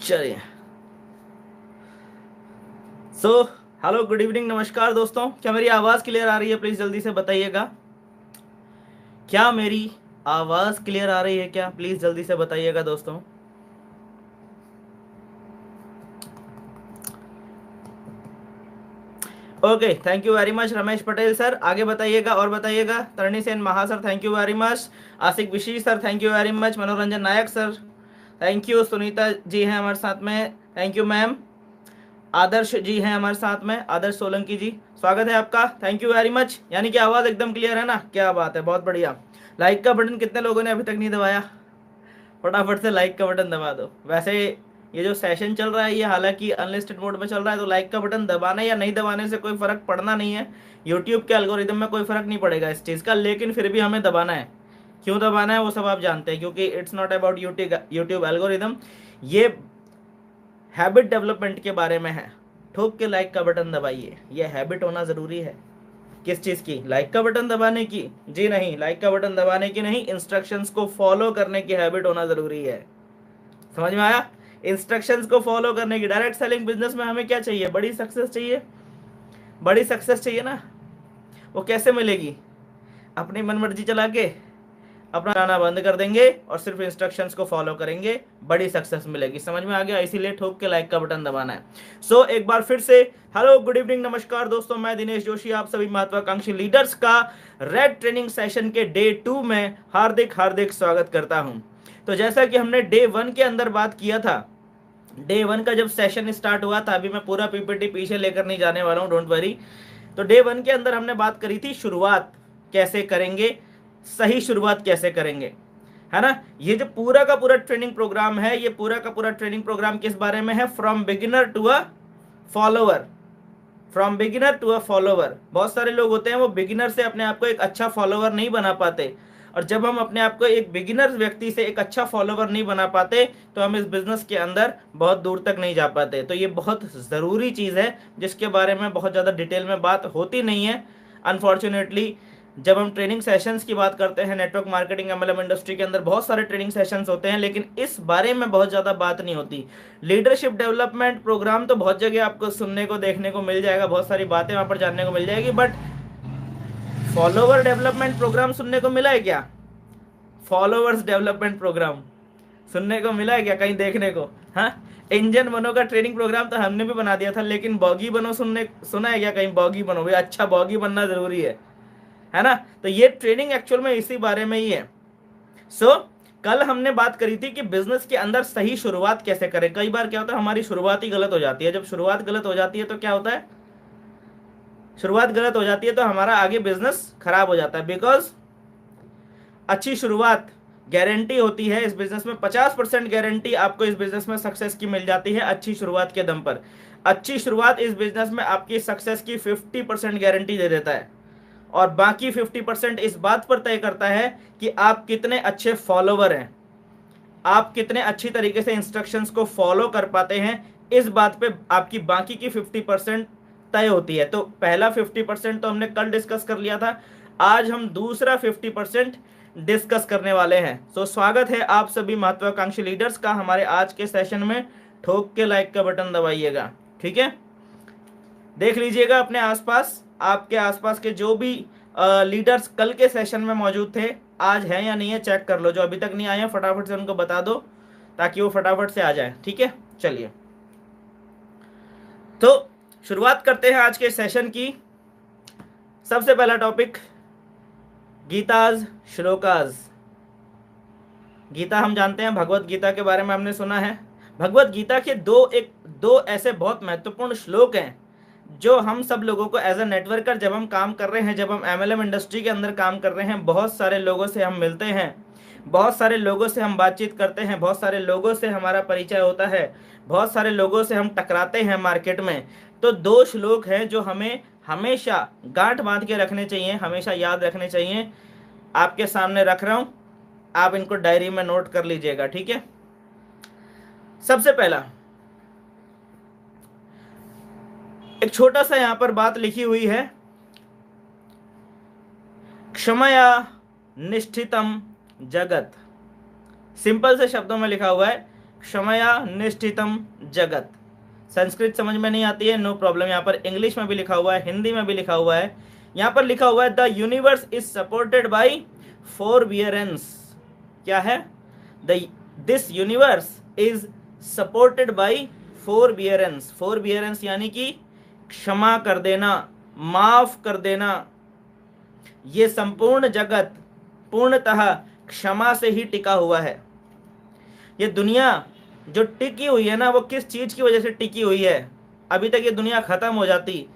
चलिए। So hello, good evening, नमस्कार दोस्तों। क्या मेरी आवाज़ क्लियर आ रही है? प्लीज़ जल्दी से बताइएगा। क्या मेरी आवाज़ क्लियर आ रही है? क्या प्लीज़ जल्दी से बताइएगा दोस्तों। Okay, thank you very much Ramesh Patel sir. आगे बताइएगा और बताइएगा। Tarani Sen Maha sir, thank you very much. Ashiq Vishi sir, thank you very much. Manoranjan Nayak sir, thank you. Sunita ji हैं हमारे साथ में, thank you ma'am. Adarsh ji हैं हमारे साथ में, आदर्श सोलंकी जी, स्वागत है आपका, थैंक यू वेरी मच। यानी कि आवाज़ एकदम क्लियर है ना? क्या बात है, बहुत बढ़िया। लाइक का बटन कितने लोगों ने अभी तक नहीं दबाया? फटाफट से लाइक का बटन दबा दो। वैसे ये जो सेशन चल रहा है ये हालांकि अनलिस्टेड मोड में चल रहा है, तो लाइक का बटन दबाने या नहीं दबाने से कोई फ़र्क पड़ना नहीं है। यूट्यूब के एल्गोरिदम में कोई फ़र्क नहीं पड़ेगा इस चीज़ का, लेकिन फिर भी हमें दबाना है। क्यों दबाना है वो सब आप जानते हैं, क्योंकि it's not about YouTube algorithm, ये हैबिट डेवलपमेंट के बारे में है। ठोक के लाइक का बटन दबाइए, ये हैबिट होना ज़रूरी है। किस चीज़ की? लाइक का बटन दबाने की? जी नहीं, लाइक का बटन दबाने की नहीं, इंस्ट्रक्शंस को फॉलो करने की हैबिट होना ज़रूरी है। समझ में आया? इंस्ट्रक्शंस को फॉलो करने की। डायरेक्ट सेलिंग बिजनेस में हमें क्या चाहिए? बड़ी सक्सेस चाहिए। बड़ी सक्सेस चाहिए ना? वो कैसे मिलेगी? अपनी मनमर्जी चला के अपना गाना बंद कर देंगे और सिर्फ इंस्ट्रक्शंस को फॉलो करेंगे, बड़ी सक्सेस मिलेगी। समझ में आ गया? इसीलिए ठोक के लाइक का बटन दबाना है। सो एक बार फिर से हेलो, गुड इवनिंग, नमस्कार दोस्तों। मैं दिनेश जोशी आप सभी महत्वाकांक्षी लीडर्स का रेड ट्रेनिंग सेशन के डे 2 में हार्दिक हार्दिक स्वागत करता हूं। तो जैसा कि हमने डे 1 के अंदर बात किया था, डे 1 का जब सेशन स्टार्ट हुआ था, अभी मैं पूरा पीपीटी पीछे लेकर नहीं जाने वाला हूँ, डोंट वरी। तो डे 1 के अंदर हमने बात करी थी शुरुआत कैसे करेंगे, सही शुरुआत कैसे करेंगे, है ना? ये जो पूरा का पूरा ट्रेनिंग प्रोग्राम है, ये पूरा का पूरा ट्रेनिंग प्रोग्राम किस बारे में है? From beginner to a follower. From beginner to a follower. बहुत सारे लोग होते हैं वो बिगिनर से अपने आप को एक अच्छा फॉलोवर नहीं बना पाते, और जब हम अपने आप को एक बिगिनर व्यक्ति से एक अच्छा फॉलोवर नहीं बना पाते तो हम इस बिजनेस के अंदर बहुत दूर तक नहीं जा पाते। तो ये बहुत ज़रूरी चीज़ है जिसके बारे में बहुत ज़्यादा डिटेल में बात होती नहीं है अनफॉर्चुनेटली। जब हम ट्रेनिंग सेशंस की बात करते हैं, नेटवर्क मार्केटिंग एमएलएम इंडस्ट्री के अंदर बहुत सारे ट्रेनिंग सेशंस होते हैं, लेकिन इस बारे में बहुत ज़्यादा बात नहीं होती। लीडरशिप डेवलपमेंट प्रोग्राम तो बहुत जगह आपको सुनने को देखने को मिल जाएगा, बहुत सारी बातें वहाँ पर जानने को मिल जाएगी, बट फॉलोवर डेवलपमेंट प्रोग्राम सुनने को मिला है क्या? फॉलोवर्स डेवलपमेंट प्रोग्राम सुनने को मिला है क्या कहीं देखने को? हाँ, इंजन बनो का ट्रेनिंग प्रोग्राम तो हमने भी बना दिया था, लेकिन बॉगी बनो सुना है क्या कहीं? बॉगी बनो भाई, अच्छा बॉगी बनना जरूरी है ना? तो ये ट्रेनिंग एक्चुअल में इसी बारे में ही है। सो कल हमने बात करी थी कि बिजनेस के अंदर सही शुरुआत कैसे करें। कई बार क्या होता है, हमारी शुरुआत ही गलत हो जाती है। जब शुरुआत गलत हो जाती है तो क्या होता है? शुरुआत गलत हो जाती है तो हमारा आगे बिजनेस खराब हो जाता है। बिकॉज अच्छी शुरुआत गारंटी होती है इस बिजनेस में, 50% गारंटी आपको इस बिजनेस में सक्सेस की मिल जाती है अच्छी शुरुआत के दम पर। अच्छी शुरुआत इस बिजनेस में आपकी सक्सेस की 50% गारंटी दे देता है, और बाकी 50% इस बात पर तय करता है कि आप कितने अच्छे फॉलोवर हैं, आप कितने अच्छी तरीके से इंस्ट्रक्शंस को फॉलो कर पाते हैं। इस बात पे आपकी बाकी की 50% तय होती है। तो पहला 50% तो हमने कल डिस्कस कर लिया था, आज हम दूसरा 50% डिस्कस करने वाले हैं। सो स्वागत है आप सभी महत्वाकांक्षी लीडर्स का हमारे आज के सेशन में। ठोक के लाइक का बटन दबाइएगा, ठीक है? देख लीजिएगा अपने आसपास, आपके आसपास के जो भी लीडर्स कल के सेशन में मौजूद थे, आज हैं या नहीं है चेक कर लो। जो अभी तक नहीं आए हैं फटाफट से उनको बता दो ताकि वो फटाफट से आ जाए, ठीक है? चलिए, तो शुरुआत करते हैं आज के सेशन की। सबसे पहला टॉपिक, गीताज श्लोकाज। गीता हम जानते हैं, भगवत गीता के बारे में हमने सुना है। भगवत गीता के दो ऐसे बहुत महत्वपूर्ण श्लोक हैं जो हम सब लोगों को एज अ नेटवर्कर, जब हम काम कर रहे हैं, जब हम एमएलएम इंडस्ट्री के अंदर काम कर रहे हैं, बहुत सारे लोगों से हम मिलते हैं, बहुत सारे लोगों से हम बातचीत करते हैं, बहुत सारे लोगों से हमारा परिचय होता है, बहुत सारे लोगों से हम टकराते हैं मार्केट में। तो दो श्लोक हैं जो हमें हमेशा गांठ बांध के रखने चाहिए, हमेशा याद रखने चाहिए। आपके सामने रख रहा हूं, आप इनको डायरी में नोट कर लीजिएगा, ठीक है? सबसे पहला, एक छोटा सा यहां पर बात लिखी हुई है, क्षमया निष्ठितम जगत। सिंपल से शब्दों में लिखा हुआ है, क्षमया निष्ठितम जगत। संस्कृत समझ में नहीं आती है, नो प्रॉब्लम। यहाँ पर इंग्लिश में भी लिखा हुआ है, हिंदी में भी लिखा हुआ है। यहाँ पर लिखा हुआ है the universe is supported by forbearance. क्या है? This universe is supported by forbearance. Forbearance यानी कि क्षमा कर देना, माफ कर देना। ये संपूर्ण जगत पूर्णतः क्षमा से ही टिका हुआ है। ये दुनिया जो टिकी हुई है ना, वो किस चीज की वजह से टिकी हुई है? अभी तक ये दुनिया खत्म हो जाती,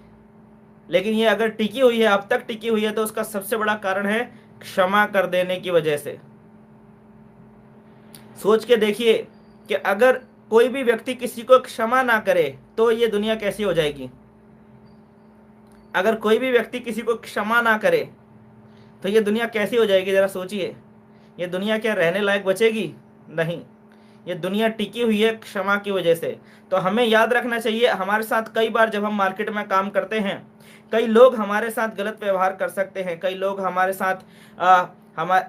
लेकिन ये अगर टिकी हुई है, अब तक टिकी हुई है, तो उसका सबसे बड़ा कारण है क्षमा कर देने की वजह से। सोच के देखिए कि अगर कोई भी व्यक्ति किसी को क्षमा ना करे तो ये दुनिया कैसी हो जाएगी। अगर कोई भी व्यक्ति किसी को क्षमा ना करे तो ये दुनिया कैसी हो जाएगी, जरा सोचिए। ये दुनिया क्या रहने लायक बचेगी? नहीं। ये दुनिया टिकी हुई है क्षमा की वजह से। तो हमें याद रखना चाहिए, हमारे साथ कई बार जब हम मार्केट में काम करते हैं, कई लोग हमारे साथ गलत व्यवहार कर सकते हैं, कई लोग हमारे साथ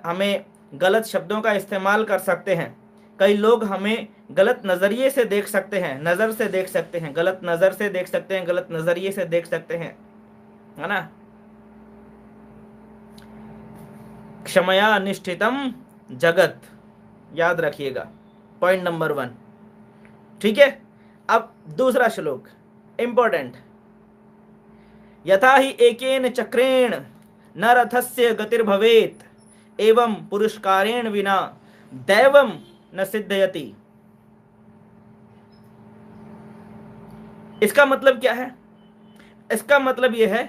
हमें गलत शब्दों का इस्तेमाल कर सकते हैं, कई लोग हमें गलत नज़रिए से देख सकते हैं, नज़र से देख सकते हैं, गलत नज़र से देख सकते हैं, गलत नज़रिए से देख सकते हैं, है ना। क्षमया अनुष्ठितम जगत, याद रखिएगा, पॉइंट नंबर 1। ठीक है। अब दूसरा श्लोक इंपॉर्टेंट। यथा ही एकेन चक्रेण न रथस्य गतिर्भवेत् एवं पुरस्कारेण विना दैवम न सिद्धयति। इसका मतलब क्या है? इसका मतलब यह है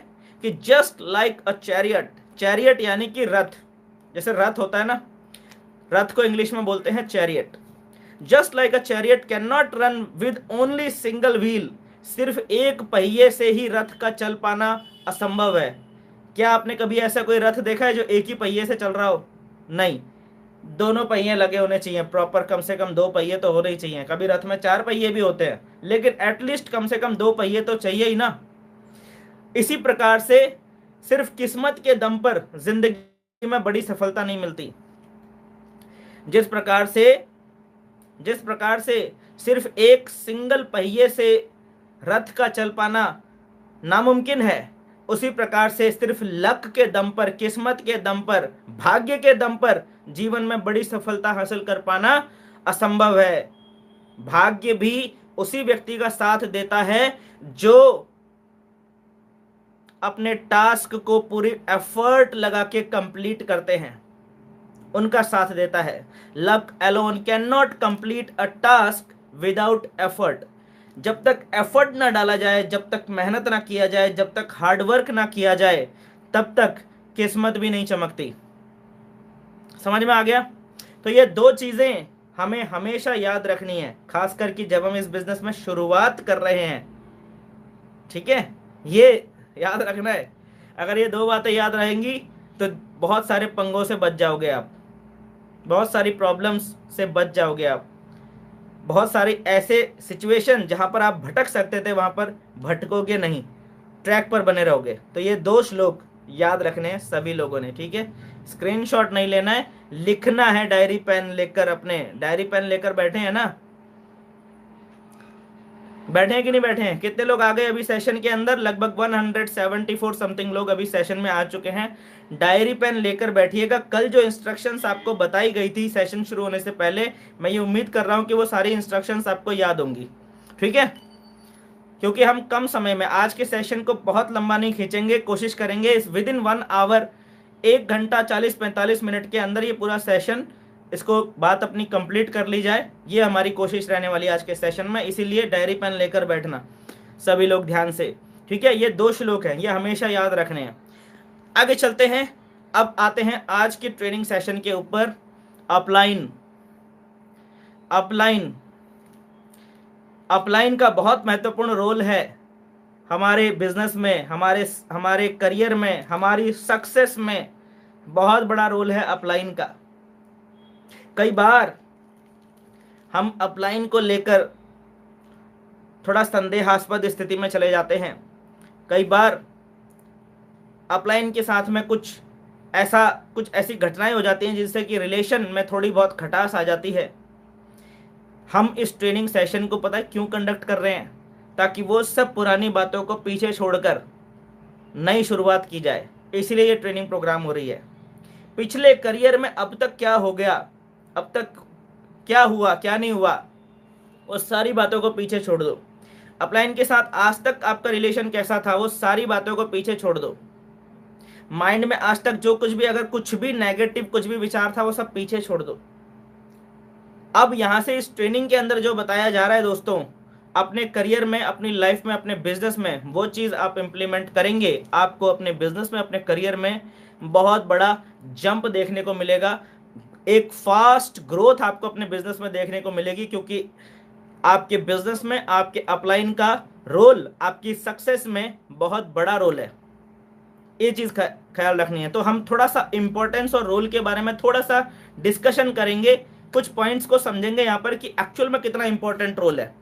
कि just like a chariot, chariot यानी कि रथ, जैसे रथ होता है ना, रथ को इंग्लिश में बोलते हैं chariot. Just like a chariot can not run with only single wheel. सिर्फ एक पहिए से ही रथ का चल पाना असंभव है। क्या आपने कभी ऐसा कोई रथ देखा है जो एक ही पहिए से चल रहा हो? नहीं, दोनों पहिए लगे होने चाहिए प्रॉपर, कम से कम 2 पहिए तो होने ही चाहिए। कभी रथ में 4 पहिए भी होते हैं, लेकिन एटलीस्ट कम से कम 2 पहिए तो चाहिए ही ना। इसी प्रकार से सिर्फ किस्मत के दम पर जिंदगी में बड़ी सफलता नहीं मिलती। जिस प्रकार से सिर्फ एक सिंगल पहिए से रथ का चल पाना नामुमकिन है, उसी प्रकार से सिर्फ लक के दम पर, किस्मत के दम पर, भाग्य के दम पर जीवन में बड़ी सफलता हासिल कर पाना असंभव है। भाग्य भी उसी व्यक्ति का साथ देता है जो अपने टास्क को पूरी एफर्ट लगा के कंप्लीट करते हैं, उनका साथ देता है। Luck alone can not complete a task without effort. जब तक एफर्ट ना डाला जाए, जब तक मेहनत ना किया जाए, जब तक हार्डवर्क ना किया जाए, तब तक किस्मत भी नहीं चमकती। समझ में आ गया? तो ये 2 चीजें हमें हमेशा याद रखनी है, खास करके जब हम इस बिजनेस में शुरुआत कर रहे हैं। ठीक है, ये याद रखना है। अगर ये 2 बातें याद रहेंगी तो बहुत सारे पंगों से बच जाओगे आप, बहुत सारी प्रॉब्लम्स से बच जाओगे आप, बहुत सारी ऐसे सिचुएशन जहां पर आप भटक सकते थे वहां पर भटकोगे नहीं, ट्रैक पर बने रहोगे। तो ये 2 श्लोक याद रखने हैं सभी लोगों ने। ठीक है, स्क्रीनशॉट नहीं लेना है, लिखना है डायरी पेन लेकर। अपने डायरी पेन लेकर बैठे हैं ना? बैठे हैं कि नहीं बैठे हैं? कितने लोग आ गए अभी सेशन के अंदर? लगभग 174 समथिंग लोग अभी सेशन में आ चुके हैं। डायरी पेन लेकर बैठिएगा। कल जो इंस्ट्रक्शंस आपको बताई गई थी सेशन शुरू होने से पहले, मैं ये उम्मीद कर रहा हूं कि वो सारी इंस्ट्रक्शंस आपको याद होंगी। ठीक है, क्योंकि हम कम समय में आज के सेशन को बहुत लंबा नहीं खींचेंगे, कोशिश करेंगे इस विद इन 1 आवर, 1 घंटा 40-45 मिनट के अंदर ये पूरा सेशन, इसको बात अपनी कंप्लीट कर ली जाए। ये हमारी कोशिश रहने वाली आज के सेशन में, इसीलिए डायरी पेन लेकर बैठना सभी लोग ध्यान से। ठीक है, ये 2 श्लोक हैं, ये हमेशा याद रखने हैं। आगे चलते हैं, अब आते हैं आज के ट्रेनिंग सेशन के ऊपर। अपलाइन का बहुत महत्वपूर्ण रोल है हमारे बिजनेस में, हमारे करियर में, हमारी सक्सेस में बहुत बड़ा रोल है अपलाइन का। कई बार हम अपलाइन को लेकर थोड़ा संदेहास्पद स्थिति में चले जाते हैं। कई बार अपलाइन के साथ में कुछ ऐसी घटनाएं हो जाती हैं जिससे कि रिलेशन में थोड़ी बहुत खटास आ जाती है। हम इस ट्रेनिंग सेशन को पता है क्यों कंडक्ट कर रहे हैं? ताकि वो सब पुरानी बातों को पीछे छोड़कर नई शुरुआत की जाए, इसलिए ये ट्रेनिंग प्रोग्राम हो रही है। पिछले करियर में अब तक क्या हो गया, अब तक क्या हुआ क्या नहीं हुआ, वो सारी बातों को पीछे छोड़ दो। अपलाइन के साथ आज तक आपका रिलेशन कैसा था, वो सारी बातों को पीछे छोड़ दो। माइंड में आज तक जो कुछ भी, अगर कुछ भी नेगेटिव कुछ भी विचार था, वो सब पीछे छोड़ दो। अब यहां से इस ट्रेनिंग के अंदर जो बताया जा रहा है दोस्तों, अपने करियर में, अपनी लाइफ में, अपने बिजनेस में वो चीज़ आप इम्प्लीमेंट करेंगे, आपको अपने बिजनेस में, अपने करियर में बहुत बड़ा जंप देखने को मिलेगा। एक फास्ट ग्रोथ आपको अपने बिजनेस में देखने को मिलेगी, क्योंकि आपके बिजनेस में आपके अपलाइन का रोल आपकी सक्सेस में बहुत बड़ा रोल है। ये चीज़ ख्याल रखनी है। तो हम थोड़ा सा इंपॉर्टेंस और रोल के बारे में थोड़ा सा डिस्कशन करेंगे, कुछ पॉइंट्स को समझेंगे यहाँ पर कि एक्चुअल में कितना इंपॉर्टेंट रोल है।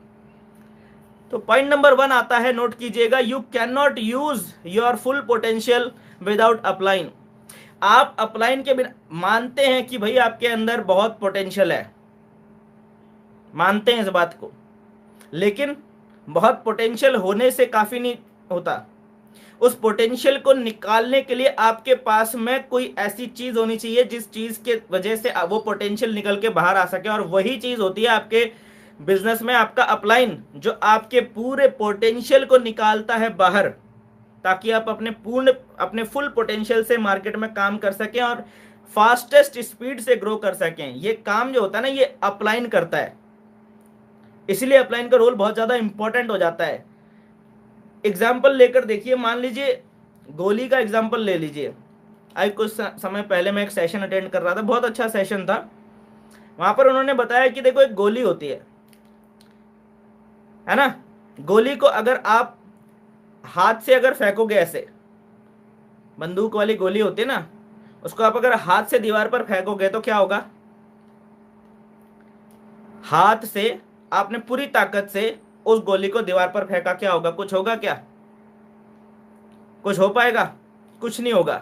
तो पॉइंट नंबर 1 आता है, नोट कीजिएगा, you can not use your full potential without upline. आप अपलाइन के बिना, मानते हैं कि भाई आपके अंदर बहुत पोटेंशियल है, मानते हैं इस बात को, लेकिन बहुत पोटेंशियल होने से काफ़ी नहीं होता। उस पोटेंशियल को निकालने के लिए आपके पास में कोई ऐसी चीज़ होनी चाहिए जिस चीज़ के वजह से वो पोटेंशियल निकल के बाहर आ सके, और वही चीज़ होती है आपके बिजनेस में आपका अपलाइन, जो आपके पूरे पोटेंशियल को निकालता है बाहर, ताकि आप अपने फुल पोटेंशियल से मार्केट में काम कर सकें और फास्टेस्ट स्पीड से ग्रो कर सकें। ये काम जो होता है ना, ये अपलाइन करता है, इसलिए अपलाइन का रोल बहुत ज़्यादा इंपॉर्टेंट हो जाता है। एग्जाम्पल लेकर देखिए, मान लीजिए गोली का एग्जाम्पल ले लीजिए। आज कुछ समय पहले मैं एक सेशन अटेंड कर रहा था, बहुत अच्छा सेशन था। वहाँ पर उन्होंने बताया कि देखो एक गोली होती है ना, गोली को अगर आप हाथ से अगर फेंकोगे, ऐसे बंदूक वाली गोली होती है ना, उसको आप अगर हाथ से दीवार पर फेंकोगे तो क्या होगा? हाथ से आपने पूरी ताकत से उस गोली को दीवार पर फेंका, क्या होगा? कुछ होगा क्या? कुछ हो पाएगा? कुछ नहीं होगा।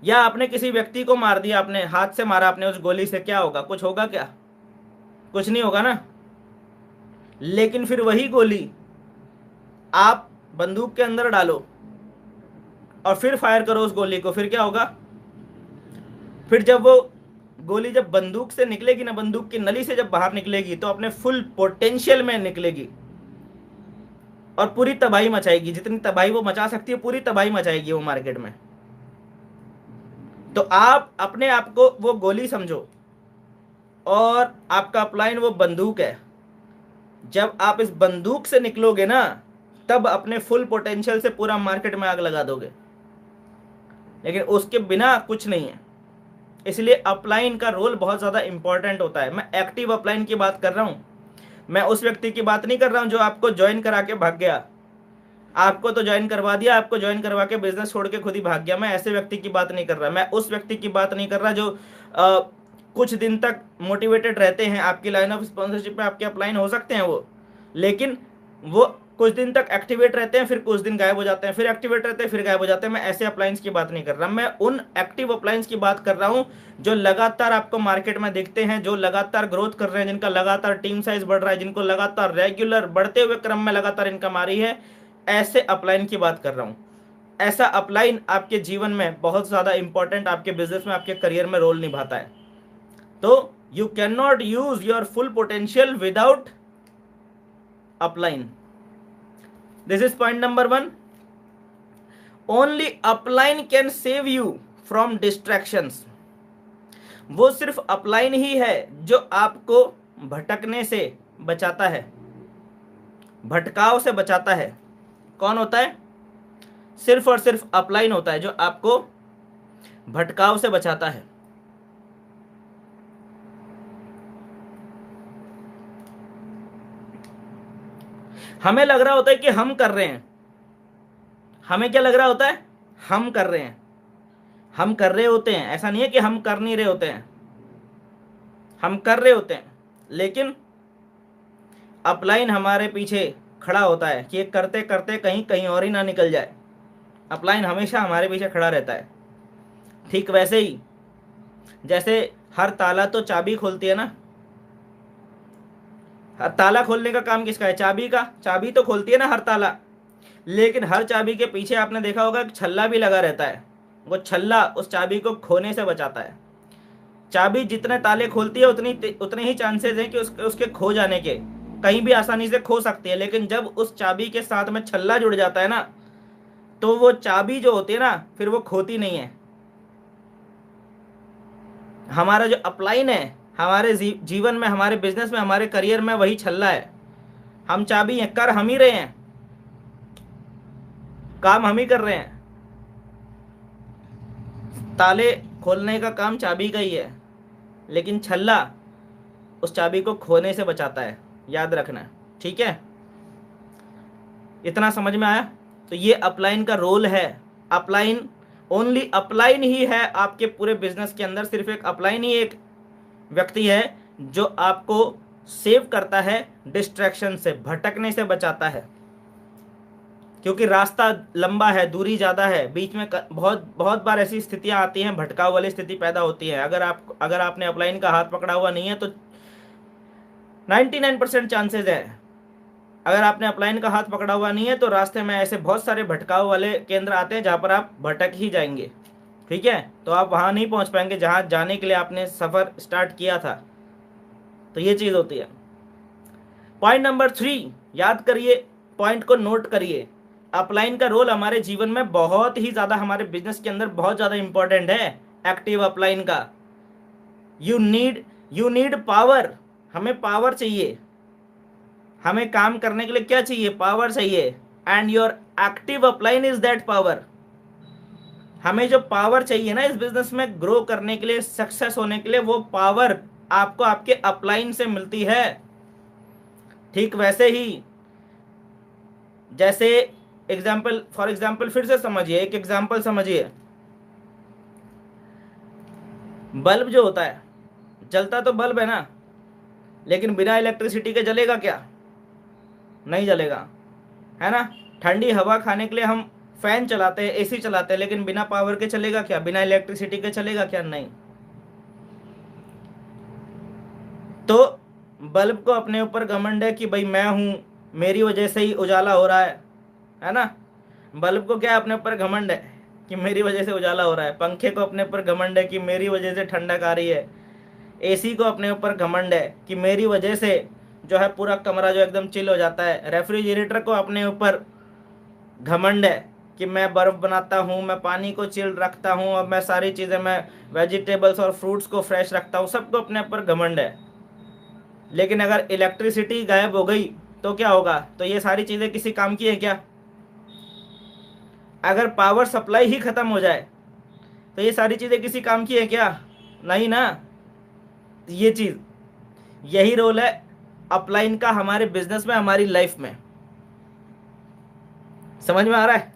या आपने किसी व्यक्ति को मार दिया, आपने हाथ से मारा आपने उस गोली से, क्या होगा? कुछ होगा क्या? कुछ नहीं होगा ना। लेकिन फिर वही गोली आप बंदूक के अंदर डालो और फिर फायर करो उस गोली को, फिर क्या होगा? फिर जब वो गोली जब बंदूक से निकलेगी ना, बंदूक की नली से जब बाहर निकलेगी, तो अपने फुल पोटेंशियल में निकलेगी और पूरी तबाही मचाएगी। जितनी तबाही वो मचा सकती है, पूरी तबाही मचाएगी वो मार्केट में। तो आप अपने आप को वो गोली समझो और आपका अपलाइन वो बंदूक है। जब आप इस बंदूक से निकलोगे ना, तब अपने फुल पोटेंशियल से पूरा मार्केट में आग लगा दोगे, लेकिन उसके बिना कुछ नहीं है। इसलिए अपलाइन का रोल बहुत ज़्यादा इंपॉर्टेंट होता है। मैं एक्टिव अपलाइन की बात कर रहा हूँ, मैं उस व्यक्ति की बात नहीं कर रहा हूँ जो आपको ज्वाइन करा के भाग गया। आपको तो ज्वाइन करवा दिया, आपको ज्वाइन करवा के बिजनेस छोड़ के खुद ही भाग गया। मैं ऐसे व्यक्ति की बात नहीं कर रहा। मैं उस व्यक्ति की बात नहीं कर रहा जो कुछ दिन तक मोटिवेटेड रहते हैं, आपकी लाइन ऑफ स्पॉन्सरशिप में आपके अपलाइन हो सकते हैं वो, लेकिन वो कुछ दिन तक एक्टिवेट रहते हैं, फिर कुछ दिन गायब हो जाते हैं, फिर एक्टिवेट रहते हैं, फिर गायब हो जाते हैं। मैं ऐसे अप्लायंस की बात नहीं कर रहा, मैं उन एक्टिव अप्लायंस की बात कर रहा हूं जो लगातार आपको मार्केट में दिखते हैं, जो लगातार ग्रोथ कर रहे हैं, जिनका लगातार टीम साइज बढ़ रहा है, जिनको लगातार रेगुलर बढ़ते हुए क्रम में लगातार इनकम आ रही है। ऐसे अपलाइन की बात कर रहा हूँ। ऐसा अपलाइन आपके जीवन में बहुत ज़्यादा इंपॉर्टेंट, आपके बिजनेस में, आपके करियर में रोल निभाता है। तो you can not use your full potential without upline. This is point number 1. Only upline can save you from distractions. वो सिर्फ अपलाइन ही है जो आपको भटकने से बचाता है, भटकाव से बचाता है। कौन होता है? सिर्फ और सिर्फ अपलाइन होता है जो आपको भटकाव से बचाता है। हमें लग रहा होता है कि हम कर रहे हैं, हमें क्या लग रहा होता है? हम कर रहे हैं, हम कर रहे होते हैं। ऐसा नहीं है कि हम कर नहीं रहे होते हैं, हम कर रहे होते हैं, लेकिन अपलाइन हमारे पीछे खड़ा होता है कि ये करते करते कहीं कहीं और ही ना निकल जाए। अपलाइन हमेशा हमारे पीछे खड़ा रहता है। ठीक वैसे ही जैसे हर ताला तो चाबी खोलती है ना, ताला खोलने का काम किसका है? चाबी का। चाबी तो खोलती है ना हर ताला, लेकिन हर चाबी के पीछे आपने देखा होगा छल्ला भी लगा रहता है। वो छल्ला उस चाबी को खोने से बचाता है। चाबी जितने ताले खोलती है उतने ही चांसेस हैं कि उसके खो जाने के। कहीं भी आसानी से खो सकती है, लेकिन जब उस चाबी के साथ में छल्ला जुड़ जाता है ना, तो वो चाबी जो होती है ना, फिर वो खोती नहीं है। हमारा जो अपलाइन है हमारे जीवन में, हमारे बिजनेस में, हमारे करियर में, वही छल्ला है। हम चाबी हैं, कर हम ही रहे हैं, काम हम ही कर रहे हैं। ताले खोलने का काम चाबी का ही है, लेकिन छल्ला उस चाबी को खोने से बचाता है। याद रखना, ठीक है? इतना समझ में आया? तो ये अपलाइन का रोल है। अपलाइन, ओनली अपलाइन ही है आपके पूरे बिजनेस के अंदर। सिर्फ एक अपलाइन ही एक व्यक्ति है जो आपको सेव करता है डिस्ट्रैक्शन से, भटकने से बचाता है। क्योंकि रास्ता लंबा है, दूरी ज़्यादा है, बीच में बहुत बहुत बार ऐसी स्थितियां आती हैं, भटकाव वाली स्थिति पैदा होती है। अगर आपने अपलाइन का हाथ पकड़ा हुआ नहीं है तो 99% चांसेस है, अगर आपने अपलाइन का हाथ पकड़ा हुआ नहीं है तो रास्ते में ऐसे बहुत सारे भटकाव वाले केंद्र आते हैं जहाँ पर आप भटक ही जाएंगे। ठीक है? तो आप वहाँ नहीं पहुँच पाएंगे जहाँ जाने के लिए आपने सफ़र स्टार्ट किया था। तो ये चीज़ होती है। पॉइंट नंबर 3 याद करिए, पॉइंट को नोट करिए। अपलाइन का रोल हमारे जीवन में बहुत ही ज़्यादा, हमारे बिजनेस के अंदर बहुत ज़्यादा इंपॉर्टेंट है। एक्टिव अपलाइन का, यू नीड पावर। हमें पावर चाहिए। हमें काम करने के लिए क्या चाहिए? पावर चाहिए। And your active upline is that power. हमें जो पावर चाहिए ना इस बिजनेस में ग्रो करने के लिए, सक्सेस होने के लिए, वो पावर आपको आपके अपलाइन से मिलती है। ठीक वैसे ही जैसे फॉर एग्जाम्पल फिर से समझिए, एक एग्जाम्पल समझिए। बल्ब जो होता है, जलता तो बल्ब है ना, लेकिन बिना इलेक्ट्रिसिटी के जलेगा क्या? नहीं जलेगा, है ना? ठंडी हवा खाने के लिए हम फैन चलाते हैं, एसी चलाते हैं, लेकिन बिना पावर के चलेगा क्या? बिना इलेक्ट्रिसिटी के चलेगा क्या? नहीं। तो बल्ब को अपने ऊपर घमंड है कि भाई मैं हूं, मेरी वजह से ही उजाला हो रहा है ना? बल्ब को क्या अपने ऊपर घमंड है कि मेरी वजह से उजाला हो रहा है। पंखे को अपने ऊपर घमंड है कि मेरी वजह से ठंडक आ रही है। एसी को अपने ऊपर घमंड है कि मेरी वजह से जो है पूरा कमरा जो एकदम चिल हो जाता है। रेफ्रिजरेटर को अपने ऊपर घमंड है कि मैं बर्फ़ बनाता हूँ, मैं पानी को चिल रखता हूँ, और मैं सारी चीज़ें, मैं वेजिटेबल्स और फ्रूट्स को फ्रेश रखता हूँ। सबको अपने ऊपर घमंड है। लेकिन अगर इलेक्ट्रिसिटी गायब हो गई तो क्या होगा? तो ये सारी चीज़ें किसी काम की है क्या? अगर पावर सप्लाई ही ख़त्म हो जाए तो ये सारी चीज़ें किसी काम की है क्या? नहीं ना। ये चीज़, यही रोल है अपलाइन का हमारे बिजनेस में, हमारी लाइफ में। समझ में आ रहा है?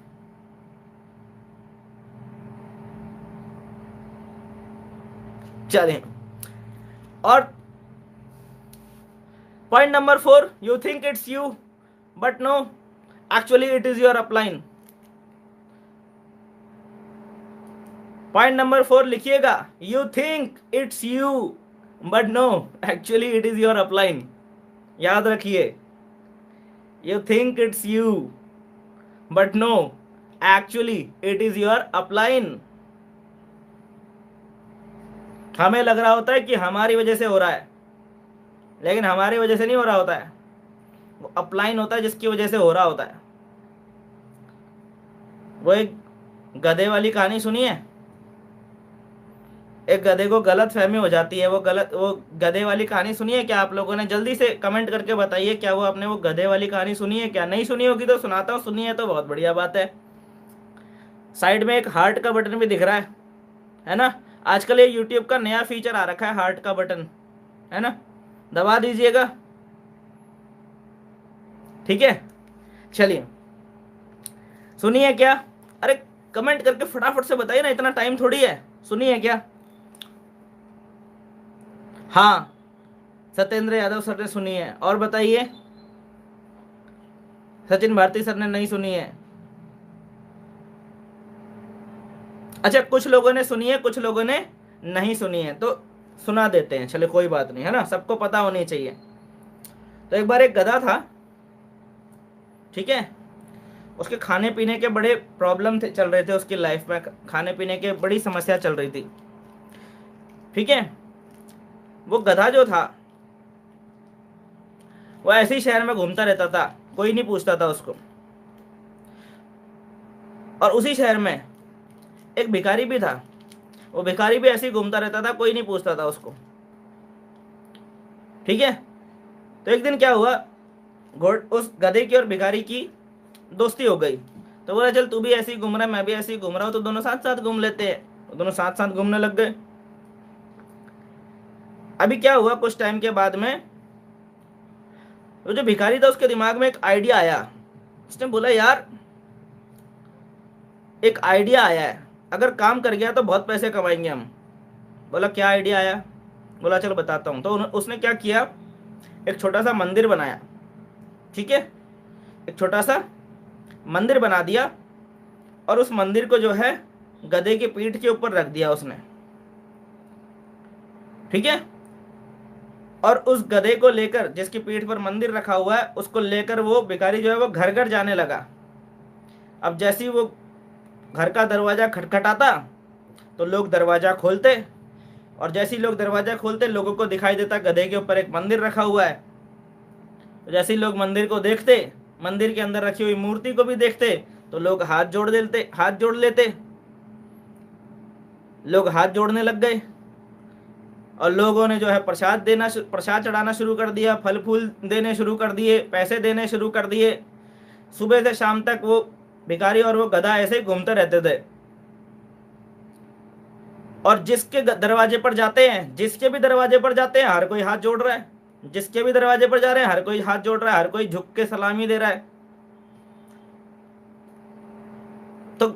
चलें। और point number 4, you think it's you but no, actually it is your upline. Point number 4 लिखिएगा, you think it's you but no, actually it is your upline. याद रखिए, you think it's you but no, actually it is your upline. हमें लग रहा होता है कि हमारी वजह से हो रहा है, लेकिन हमारी वजह से नहीं हो रहा होता है, वो अपलाइन होता है जिसकी वजह से हो रहा होता है। वो एक गधे वाली कहानी सुनी है? एक गधे को गलत फहमी हो जाती है। वो गधे वाली कहानी सुनी है क्या आप लोगों ने? जल्दी से कमेंट करके बताइए, क्या वो आपने वो गधे वाली कहानी सुनी है क्या? नहीं सुनी होगी तो सुनाता हूँ, सुनी है तो बहुत बढ़िया बात है। साइड में एक हार्ट का बटन भी दिख रहा है ना? आजकल ये यूट्यूब का नया फीचर आ रखा है, हार्ट का बटन, है ना? दबा दीजिएगा, ठीक है? चलिए, सुनिए क्या? अरे कमेंट करके फटाफट से बताइए ना, इतना टाइम थोड़ी है। सुनिए क्या? हाँ, सत्येंद्र यादव सर ने सुनी है। और बताइए, सचिन भारती सर ने नहीं सुनी है। अच्छा, कुछ लोगों ने सुनी है, कुछ लोगों ने नहीं सुनी है, तो सुना देते हैं। चले कोई बात नहीं, है ना? सबको पता होनी चाहिए। तो एक बार एक गधा था, ठीक है, उसके खाने पीने के बड़े प्रॉब्लम थे, चल रहे थे उसकी लाइफ में, खाने पीने के बड़ी समस्या चल रही थी, ठीक है। वो गधा जो था वो ऐसे ही शहर में घूमता रहता था, कोई नहीं पूछता था उसको। और उसी शहर में एक भिखारी भी था, वो भिखारी भी ऐसे ही घूमता रहता था, कोई नहीं पूछता था उसको, ठीक है। तो एक दिन क्या हुआ, उस गधे की और भिखारी की दोस्ती हो गई। तो बोला चल तू भी ऐसे ही घूम रहा है, मैं भी ऐसे ही घूम रहा हूँ, तो दोनों साथ साथ घूम लेते हैं। तो दोनों साथ साथ घूमने लग गए। अभी क्या हुआ, कुछ टाइम के बाद में वो जो भिखारी था उसके दिमाग में एक आइडिया आया। उसने बोला यार एक आइडिया आया है, अगर काम कर गया तो बहुत पैसे कमाएंगे हम। बोला क्या आइडिया आया? बोला चलो बताता हूँ। तो उसने क्या किया, एक छोटा सा मंदिर बनाया, ठीक है, एक छोटा सा मंदिर बना दिया, और उस मंदिर को जो है गधे की पीठ के ऊपर रख दिया उसने, ठीक है। और उस गधे को लेकर, जिसकी पीठ पर मंदिर रखा हुआ है, उसको लेकर वो भिखारी जो है वो घर घर जाने लगा। अब जैसे ही वो घर का दरवाजा खटखटाता तो लोग दरवाजा खोलते, और जैसे ही लोग दरवाजा खोलते लोगों को दिखाई देता गधे के ऊपर एक मंदिर रखा हुआ है। तो जैसे ही लोग मंदिर को देखते, मंदिर के अंदर रखी हुई मूर्ति को भी देखते, तो लोग हाथ जोड़ लेते, लोग हाथ जोड़ने लग गए। और लोगों ने जो है प्रसाद चढ़ाना शुरू कर दिया, फल फूल देने शुरू कर दिए, पैसे देने शुरू कर दिए। सुबह से शाम तक वो भिखारी और वो गधा ऐसे ही घूमते रहते थे। और जिसके दरवाजे पर जाते हैं, जिसके भी दरवाजे पर जाते हैं, हर कोई हाथ जोड़ रहा है। जिसके भी दरवाजे पर जा रहे हैं हर कोई हाथ जोड़ रहा है, हर कोई झुक के सलामी दे रहा है। तो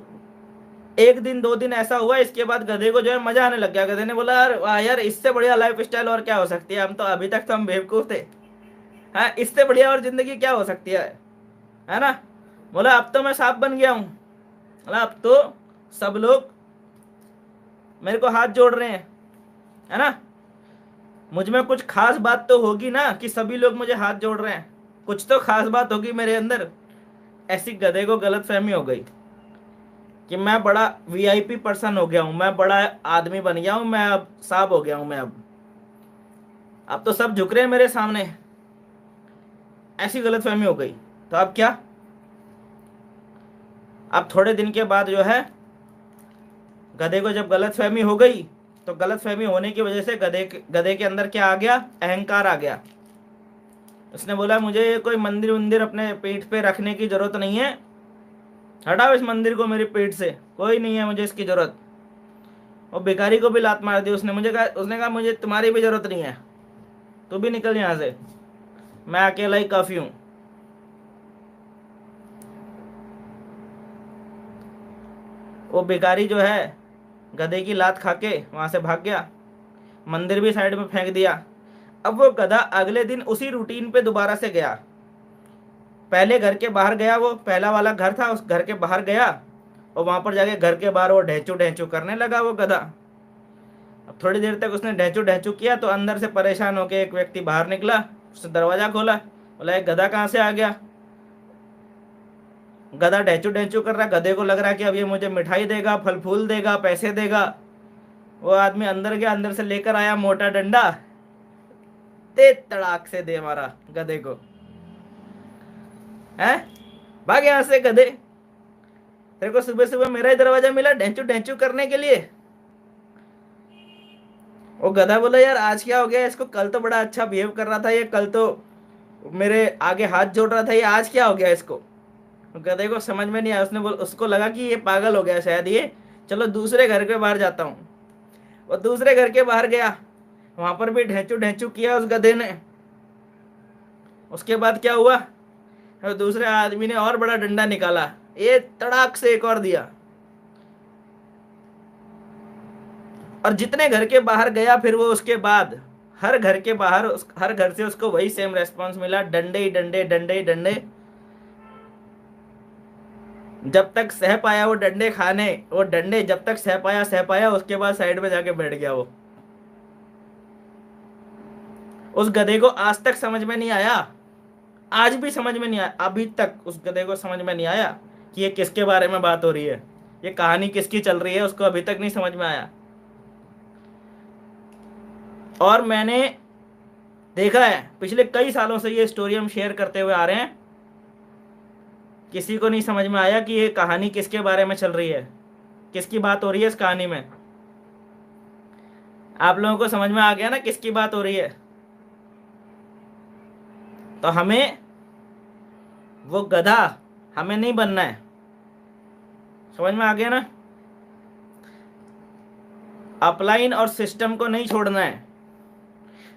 एक दिन 2 दिन ऐसा हुआ, इसके बाद गधे को जो है मजा आने लग गया। गधे ने बोला यार वाह यार, इससे बढ़िया लाइफ स्टाइल और क्या हो सकती है, हम तो अभी तक तो हम बेवकूफ थे, हाँ इससे बढ़िया और जिंदगी क्या हो सकती है ना। बोला अब तो मैं सांप बन गया हूँ, बोला अब तो सब लोग मेरे को हाथ जोड़ रहे हैं, है ना। मुझ में कुछ खास बात तो होगी ना कि सभी लोग मुझे हाथ जोड़ रहे हैं, कुछ तो खास बात होगी मेरे अंदर। ऐसी गधे को गलत फहमी हो गई कि मैं बड़ा वीआईपी पर्सन हो गया हूं, मैं बड़ा आदमी बन गया हूं, मैं अब सांप हो गया हूं, मैं अब तो सब झुक रहे हैं मेरे सामने। ऐसी गलत फहमी हो गई। तो अब क्या, अब थोड़े दिन के बाद जो है गधे को जब गलत फहमी हो गई, तो गलत फहमी होने की वजह से गधे के अंदर क्या आ गया, अहंकार आ गया। उसने बोला मुझे कोई मंदिर वंदिर अपने पीठ पे रखने की जरूरत नहीं है, हटाओ इस मंदिर को मेरी पीठ से, कोई नहीं है मुझे इसकी जरूरत। और भिखारी को भी लात मार दी उसने कहा मुझे तुम्हारी भी जरूरत नहीं है, तू भी निकल यहाँ से, मैं अकेला ही काफी हूं। वो भिखारी जो है गधे की लात खा के वहां से भाग गया, मंदिर भी साइड में फेंक दिया। अब वो गधा अगले दिन उसी रूटीन पे दोबारा से गया। पहले घर के बाहर गया, वो पहला वाला घर था, उस घर के बाहर गया, और वहां पर जाके घर के बाहर वो ढेंचू ढेंचू करने लगा वो गधा। अब थोड़ी देर तक उसने ढेंचू ढेंचू किया तो अंदर से परेशान होकर एक व्यक्ति बाहर निकला, उसने दरवाजा खोला, बोला एक गधा कहाँ से आ गया। गधा ढेंचू ढेंचू कर रहा, गधे को लग रहा कि अब ये मुझे मिठाई देगा, फल फूल देगा, पैसे देगा। वो आदमी अंदर गया, अंदर से लेकर आया मोटा डंडा, ते तड़ाक से दे मारा गधे को, है भाग यहां से गधे, तेरे को सुबह सुबह मेरा ही दरवाजा मिला ढेंचू ढेंचू करने के लिए। वो गधा बोला यार आज क्या हो गया इसको, कल तो बड़ा अच्छा बिहेव कर रहा था ये, कल तो मेरे आगे हाथ जोड़ रहा था, ये आज क्या हो गया इसको। गधे को समझ में नहीं आया, उसको लगा कि ये पागल हो गया शायद ये, चलो दूसरे घर के बाहर जाता हूँ। वो दूसरे घर के बाहर गया, वहां पर भी ढेंचू ढेंचू किया उस गधे ने। उसके बाद क्या हुआ, तो दूसरे आदमी ने और बड़ा डंडा निकाला, ये तड़ाक से एक और दिया। और जितने घर के बाहर गया फिर वो, उसके बाद हर घर के बाहर हर घर से उसको वही सेम रेस्पॉन्स मिला, डंडे ही डंडे, डंडे ही डंडे। जब तक सह पाया वो डंडे खाने, वो डंडे जब तक सह पाया, उसके बाद साइड में जाके बैठ गया वो। उस गधे को आज तक समझ में नहीं आया आज भी समझ में नहीं आया, अभी तक उस गधे को समझ में नहीं आया कि ये किसके बारे में बात हो रही है, ये कहानी किसकी चल रही है, उसको अभी तक नहीं समझ में आया। और मैंने देखा है पिछले कई सालों से ये स्टोरी हम शेयर करते हुए आ रहे हैं, किसी को नहीं समझ में आया कि ये कहानी किसके बारे में चल रही है, किसकी बात हो रही है इस कहानी में। आप लोगों को समझ में आ गया ना किसकी बात हो रही है? तो हमें वो गधा हमें नहीं बनना है, समझ में आ गया ना? अपलाइन और सिस्टम को नहीं छोड़ना है।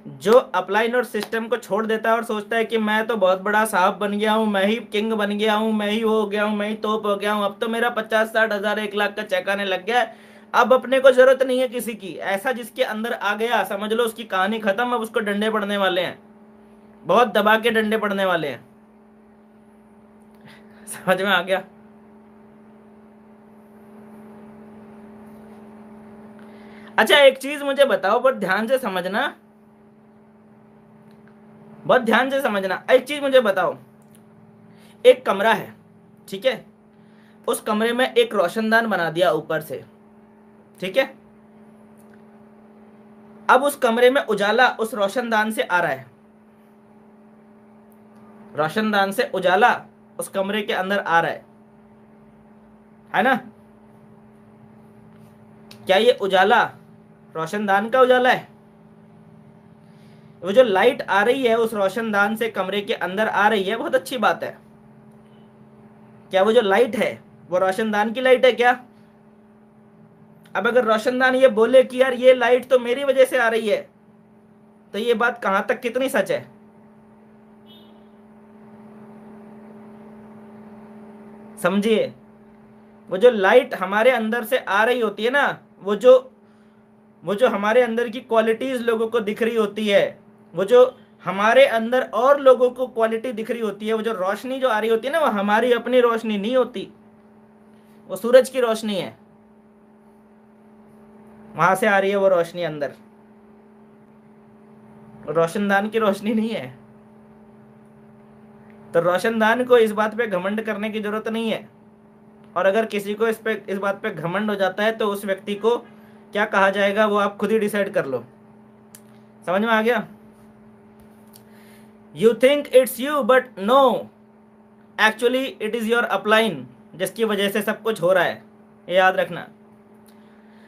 जो अपलाइन और सिस्टम को छोड़ देता है और सोचता है कि मैं तो बहुत बड़ा साहब बन गया हूं, मैं ही किंग बन गया हूं, मैं ही हो गया हूं, मैं ही तोप हो गया हूं, अब तो मेरा 50-60 हज़ार 1 लाख का चेक आने लग गया है, अब अपने को जरूरत नहीं है किसी की, ऐसा जिसके अंदर आ गया समझ लो उसकी कहानी खत्म। अब उसको डंडे पड़ने वाले हैं, बहुत दबा के डंडे पड़ने वाले हैं। समझ में आ गया? अच्छा एक चीज मुझे बताओ, बहुत ध्यान से समझना, बहुत ध्यान से समझना। एक चीज मुझे बताओ, एक कमरा है, ठीक है, उस कमरे में एक रोशनदान बना दिया ऊपर से, ठीक है। अब उस कमरे में उजाला उस रोशनदान से आ रहा है, रोशनदान से उजाला उस कमरे के अंदर आ रहा है ना? क्या ये उजाला रोशनदान का उजाला है? वो जो लाइट आ रही है उस रोशनदान से कमरे के अंदर आ रही है, बहुत अच्छी बात है। क्या वो जो लाइट है वो रोशनदान की लाइट है क्या? अब अगर रोशनदान ये बोले कि यार ये लाइट तो मेरी वजह से आ रही है, तो ये बात कहां तक कितनी सच है? समझिए, वो जो लाइट हमारे अंदर से आ रही होती है ना, वो जो हमारे अंदर की क्वालिटीज लोगों को दिख रही होती है, वो जो हमारे अंदर और लोगों को क्वालिटी दिख रही होती है, वो जो रोशनी जो आ रही होती है ना, वो हमारी अपनी रोशनी नहीं होती, वो सूरज की रोशनी है, वहां से आ रही है वो रोशनी अंदर, रोशनदान की रोशनी नहीं है। तो रोशनदान को इस बात पे घमंड करने की जरूरत नहीं है, और अगर किसी को इस बात पे घमंड हो जाता है तो उस व्यक्ति को क्या कहा जाएगा वो आप खुद ही डिसाइड कर लो। समझ में आ गया? You think it's you but no, actually it is your upline जिसकी वजह से सब कुछ हो रहा है, ये याद रखना।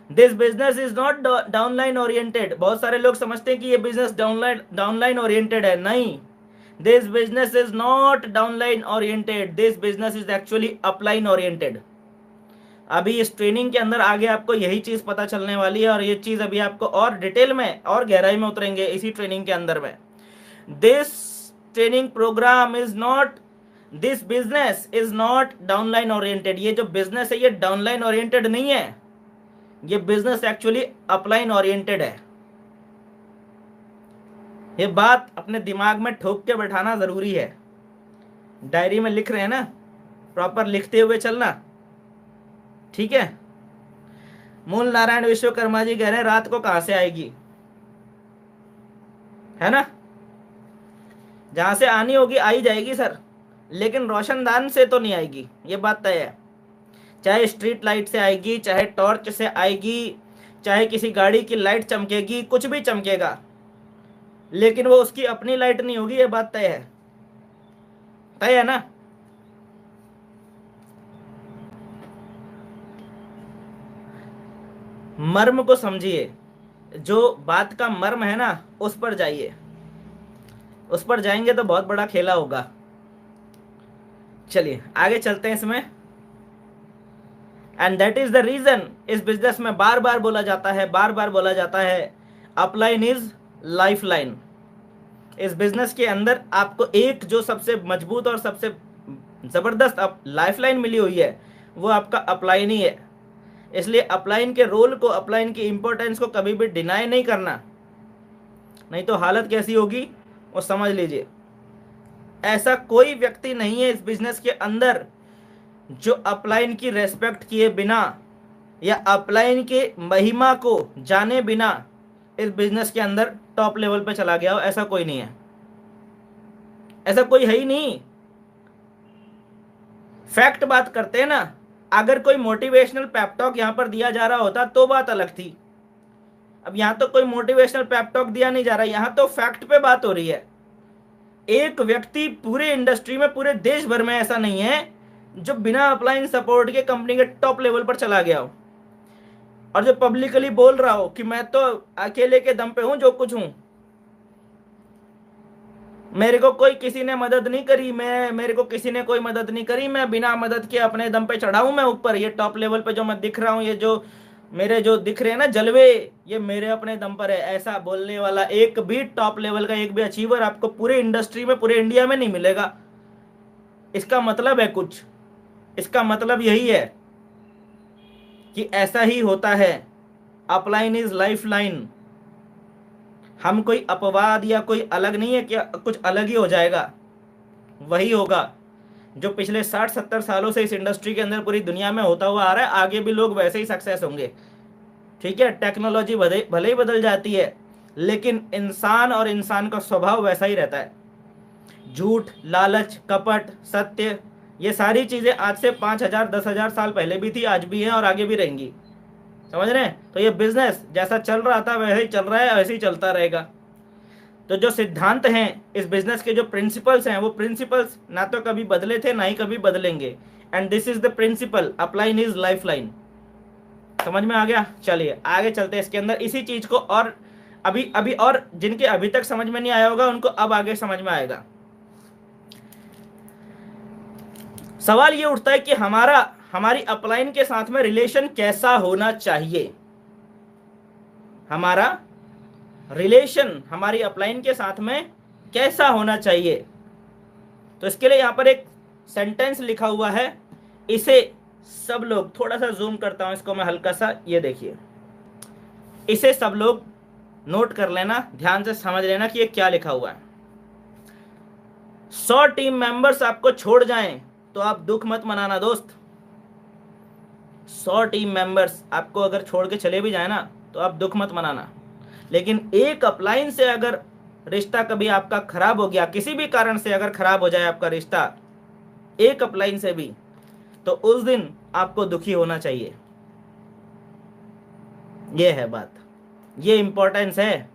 This business is not downline oriented. बहुत सारे लोग समझते हैं कि ये बिजनेस डाउनलाइन ओरिएंटेड है, नहीं, this business is not downline oriented, this business is actually upline oriented. अभी इस ट्रेनिंग के अंदर आगे आपको यही चीज पता चलने वाली है, और ये चीज अभी आपको और डिटेल में और गहराई में उतरेंगे इसी ट्रेनिंग के अंदर में। This training program is not, this business is not downline oriented. ये जो बिजनेस है ये डाउनलाइन ओरिएंटेड नहीं है, ये बिजनेस एक्चुअली अपलाइन ओरिएंटेड है। ये बात अपने दिमाग में ठोक के बैठाना जरूरी है। डायरी में लिख रहे हैं ना, प्रॉपर लिखते हुए चलना, ठीक है। मूल नारायण विश्वकर्मा जी कह रहे हैं रात को कहां से आएगी, है ना? जहां से आनी होगी आ ही जाएगी सर, लेकिन रोशनदान से तो नहीं आएगी, ये बात तय है। चाहे स्ट्रीट लाइट से आएगी, चाहे टॉर्च से आएगी, चाहे किसी गाड़ी की लाइट चमकेगी, कुछ भी चमकेगा, लेकिन वो उसकी अपनी लाइट नहीं होगी, ये बात तय है। तय है ना? मर्म को समझिए, जो बात का मर्म है ना उस पर जाइए, उस पर जाएंगे तो बहुत बड़ा खेला होगा। चलिए आगे चलते हैं इसमें। And that is the reason, इस बिजनेस में बार बार बोला जाता है, बार बार बोला जाता है, अपलाइन इज लाइफ लाइन। इस बिजनेस के अंदर आपको एक जो सबसे मजबूत और सबसे जबरदस्त लाइफ लाइन मिली हुई है वो आपका अपलाइन ही है। इसलिए अपलाइन के रोल को, अपलाइन की इंपॉर्टेंस को कभी भी डिनाई नहीं करना, नहीं तो हालत कैसी होगी वो समझ लीजिए। ऐसा कोई व्यक्ति नहीं है इस बिजनेस के अंदर जो अपलाइन की रेस्पेक्ट किए बिना या अपलाइन के महिमा को जाने बिना इस बिजनेस के अंदर टॉप लेवल पे चला गया हो, ऐसा कोई नहीं है। ऐसा कोई है ही नहीं। फैक्ट बात करते हैं ना। अगर कोई मोटिवेशनल पेप टॉक यहां पर दिया जा रहा होता तो बात अलग थी। अब यहां तो कोई मोटिवेशनल पेप टॉक दिया नहीं जा रहा, यहां तो फैक्ट पे बात हो रही है। एक व्यक्ति पूरे इंडस्ट्री में, पूरे देश भर में ऐसा नहीं है जो बिना अपलाइन सपोर्ट के कंपनी के टॉप लेवल पर चला गया हो और जो पब्लिकली बोल रहा हो कि मैं तो अकेले के दम पे हूं, जो कुछ हूं, मेरे को कोई किसी ने मदद नहीं करी, मेरे को किसी ने कोई मदद नहीं करी, मैं बिना मदद के अपने दम पे चढ़ा हूं मैं ऊपर, ये टॉप लेवल पे जो मैं दिख रहा हूं, ये जो मेरे जो दिख रहे हैं ना जलवे, ये मेरे अपने दम पर है। ऐसा बोलने वाला एक भी टॉप लेवल का एक भी अचीवर आपको पूरे इंडस्ट्री में, पूरे इंडिया में नहीं मिलेगा। इसका मतलब है कुछ, इसका मतलब यही है कि ऐसा ही होता है। Upline is life line. हम कोई अपवाद या कोई अलग नहीं है कि कुछ अलग ही हो जाएगा, वही होगा जो पिछले 60-70 सालों से इस इंडस्ट्री के अंदर पूरी दुनिया में होता हुआ आ रहा है। आगे भी लोग वैसे ही सक्सेस होंगे। ठीक है, टेक्नोलॉजी भले ही बदल जाती है, लेकिन इंसान और इंसान का स्वभाव वैसा ही रहता है। झूठ, लालच, कपट, सत्य, ये सारी चीजें आज से 5,000 10,000 साल पहले भी थी, आज भी हैं और आगे भी रहेंगी। समझ रहे हैं? तो ये बिजनेस जैसा चल रहा था वैसे ही चल रहा है, वैसे ही चलता रहेगा। तो जो सिद्धांत हैं इस बिजनेस के, जो प्रिंसिपल्स हैं, वो प्रिंसिपल्स ना तो कभी बदले थे, ना ही कभी बदलेंगे। And this is the principle, upline is life line. समझ में आ गया? चलिए आगे चलते हैं इसके अंदर इसी चीज को, और अभी और जिनके अभी तक समझ में नहीं आया होगा उनको अब आगे समझ में आएगा। सवाल ये उठता है कि हमारी अपलाइन के साथ में रिलेशन कैसा होना चाहिए। हमारा रिलेशन हमारी अपलाइन के साथ में कैसा होना चाहिए। तो इसके लिए यहां पर एक सेंटेंस लिखा हुआ है, इसे सब लोग, थोड़ा सा जूम करता हूं इसको मैं हल्का सा, ये देखिए, इसे सब लोग नोट कर लेना, ध्यान से समझ लेना कि ये क्या लिखा हुआ है। 100 टीम मेंबर्स आपको छोड़ जाएं तो आप दुख मत मनाना दोस्त। 100 टीम मेंबर्स आपको अगर छोड़ के चले भी जाए ना तो आप दुख मत मनाना। लेकिन एक अपलाइन से अगर रिश्ता कभी आपका खराब हो गया, किसी भी कारण से अगर खराब हो जाए आपका रिश्ता एक अपलाइन से भी, तो उस दिन आपको दुखी होना चाहिए। ये है बात, ये इंपॉर्टेंस है।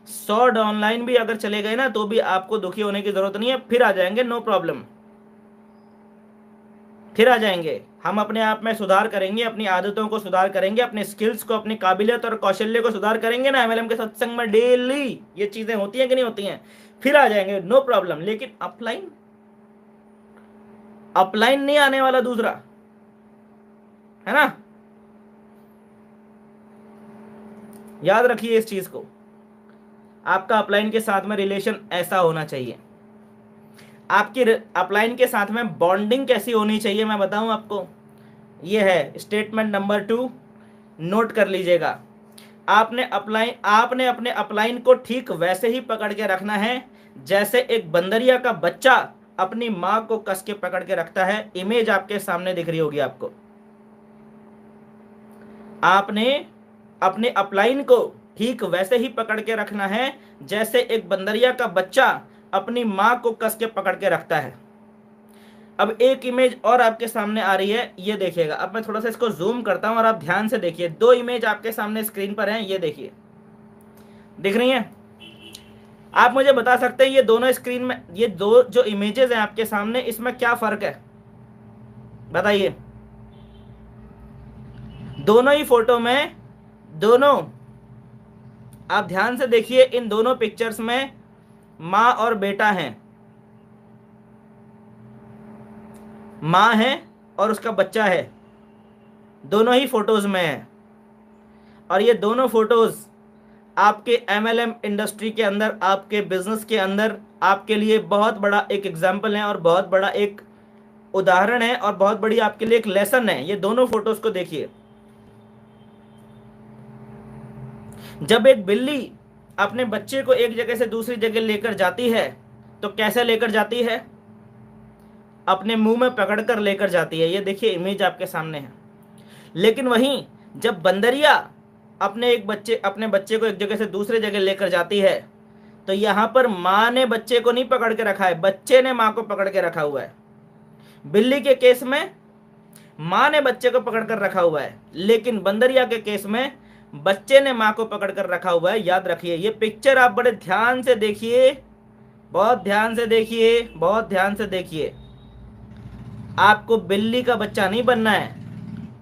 100 डाउनलाइन भी अगर चले गए ना तो भी आपको दुखी होने की जरूरत नहीं है, फिर आ जाएंगे, नो प्रॉब्लम, फिर आ जाएंगे। हम अपने आप में सुधार करेंगे, अपनी आदतों को सुधार करेंगे, अपने स्किल्स को, अपनी काबिलियत और कौशल्य को सुधार करेंगे ना। एमएलएम के सत्संग में डेली ये चीजें होती हैं कि नहीं होती हैं, फिर आ जाएंगे, नो प्रॉब्लम। लेकिन अपलाइन नहीं आने वाला दूसरा, है ना। याद रखिए इस चीज को, आपका अपलाइन के साथ में रिलेशन ऐसा होना चाहिए। आपकी अपलाइन के साथ में बॉन्डिंग कैसी होनी चाहिए मैं बताऊं आपको। ये है स्टेटमेंट नंबर 2, नोट कर लीजिएगा। आपने अपने अपलाइन को ठीक वैसे ही पकड़ के रखना है जैसे एक बंदरिया का बच्चा अपनी मां को कस के पकड़ के रखता है। इमेज आपके सामने दिख रही होगी आपको। आपने अपने अपलाइन को ठीक वैसे ही पकड़ के रखना है जैसे एक बंदरिया का बच्चा अपनी मां को कस के पकड़ के रखता है। अब एक इमेज और आपके सामने आ रही है, ये देखिएगा। अब मैं थोड़ा सा इसको जूम करता हूं और आप ध्यान से देखिए। 2 इमेज आपके सामने स्क्रीन पर हैं, ये देखिए, दिख रही हैं? आप मुझे बता सकते हैं ये दोनों स्क्रीन में, ये 2 जो इमेजेस हैं आपके सामने, इसमें क्या फर्क है बताइए। दोनों ही फोटो में, दोनों आप ध्यान से देखिए, इन दोनों पिक्चर्स में मां और बेटा हैं, मां है और उसका बच्चा है, दोनों ही फोटोज में है। और ये दोनों फोटोज आपके एमएलएम इंडस्ट्री के अंदर, आपके बिजनेस के अंदर आपके लिए बहुत बड़ा एक एग्जाम्पल है और बहुत बड़ा एक उदाहरण है और बहुत बड़ी आपके लिए एक लेसन है। ये दोनों फोटोज को देखिए। जब एक बिल्ली अपने बच्चे को एक जगह से दूसरी जगह लेकर जाती है तो कैसे लेकर जाती है? अपने मुंह में पकड़कर लेकर जाती है। ये देखिए इमेज आपके सामने है। लेकिन वहीं जब बंदरिया अपने बच्चे को एक जगह से दूसरे जगह लेकर जाती है तो यहां पर माँ ने बच्चे को नहीं पकड़ के रखा है, बच्चे ने माँ को पकड़ के रखा हुआ है। बिल्ली के केस में माँ ने बच्चे को पकड़ कर रखा हुआ है, लेकिन बंदरिया के केस में बच्चे ने माँ को पकड़ कर रखा हुआ है। याद रखिए, ये पिक्चर आप बड़े ध्यान से देखिए, बहुत ध्यान से देखिए, बहुत ध्यान से देखिए। आपको बिल्ली का बच्चा नहीं बनना है,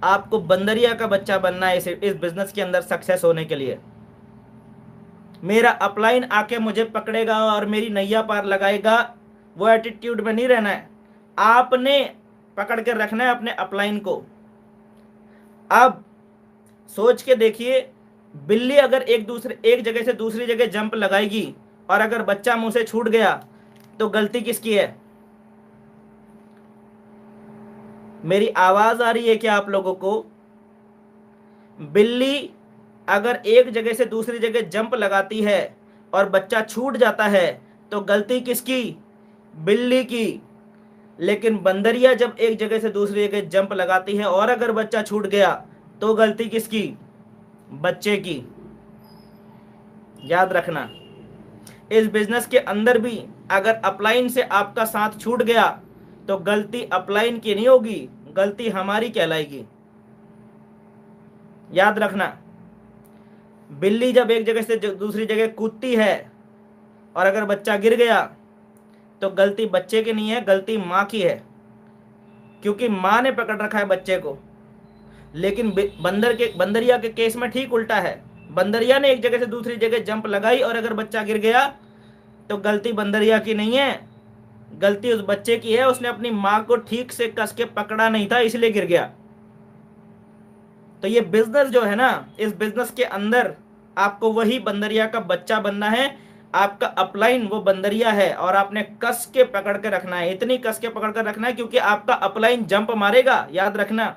आपको बंदरिया का बच्चा बनना है इस बिजनेस के अंदर सक्सेस होने के लिए। मेरा अपलाइन आके मुझे पकड़ेगा और मेरी नैया पार लगाएगा, वो एटीट्यूड में नहीं रहना है। आपने पकड़ कर रखना है अपने अपलाइन को। अब सोच के देखिए, बिल्ली अगर एक जगह से दूसरी जगह जंप लगाएगी और अगर बच्चा मुंह से छूट गया तो गलती किसकी है? मेरी आवाज आ रही है क्या आप लोगों को? बिल्ली अगर एक जगह से दूसरी जगह जंप लगाती है और बच्चा छूट जाता है तो गलती किसकी? बिल्ली की। लेकिन बंदरिया जब एक जगह से दूसरी जगह जंप लगाती है और अगर बच्चा छूट गया तो गलती किसकी? बच्चे की। याद रखना, इस बिजनेस के अंदर भी अगर अपलाइन से आपका साथ छूट गया तो गलती अपलाइन की नहीं होगी, गलती हमारी कहलाएगी। याद रखना, बिल्ली जब एक जगह से दूसरी जगह कूदती है और अगर बच्चा गिर गया तो गलती बच्चे की नहीं है, गलती माँ की है, क्योंकि माँ ने पकड़ रखा है बच्चे को। लेकिन बंदरिया के केस में ठीक उल्टा है, बंदरिया ने एक जगह से दूसरी जगह जंप लगाई और अगर बच्चा गिर गया तो गलती बंदरिया की नहीं है, गलती उस बच्चे की है। उसने अपनी माँ को ठीक से कस के पकड़ा नहीं था, इसलिए गिर गया। तो ये बिजनेस जो है ना, इस बिजनेस के अंदर आपको वही बंदरिया का बच्चा बनना है। आपका अपलाइन वो बंदरिया है और आपने कस के पकड़ के रखना है, इतनी कस के पकड़ कर रखना है क्योंकि आपका अपलाइन जंप मारेगा। याद रखना,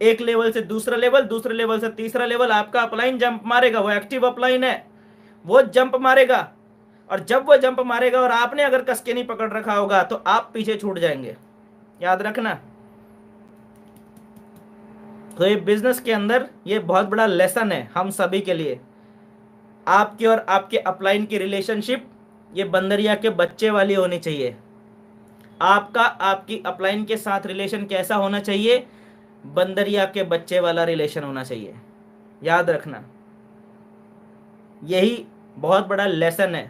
एक लेवल से दूसरा लेवल, दूसरे लेवल से तीसरा लेवल, आपका अपलाइन जंप मारेगा। वो एक्टिव अपलाइन है, वो जंप मारेगा। और जब वो जंप मारेगा और आपने अगर कस के नहीं पकड़ रखा होगा तो आप पीछे छूट जाएंगे। याद रखना। तो ये बिजनेस के अंदर ये बहुत बड़ा लेसन है हम सभी के लिए। आपकी और आपके अपलाइन की रिलेशनशिप ये बंदरिया के बच्चे वाली होनी चाहिए। आपका आपकी अपलाइन के साथ रिलेशन कैसा होना चाहिए? बंदरिया के बच्चे वाला रिलेशन होना चाहिए। याद रखना, यही बहुत बड़ा लेसन है।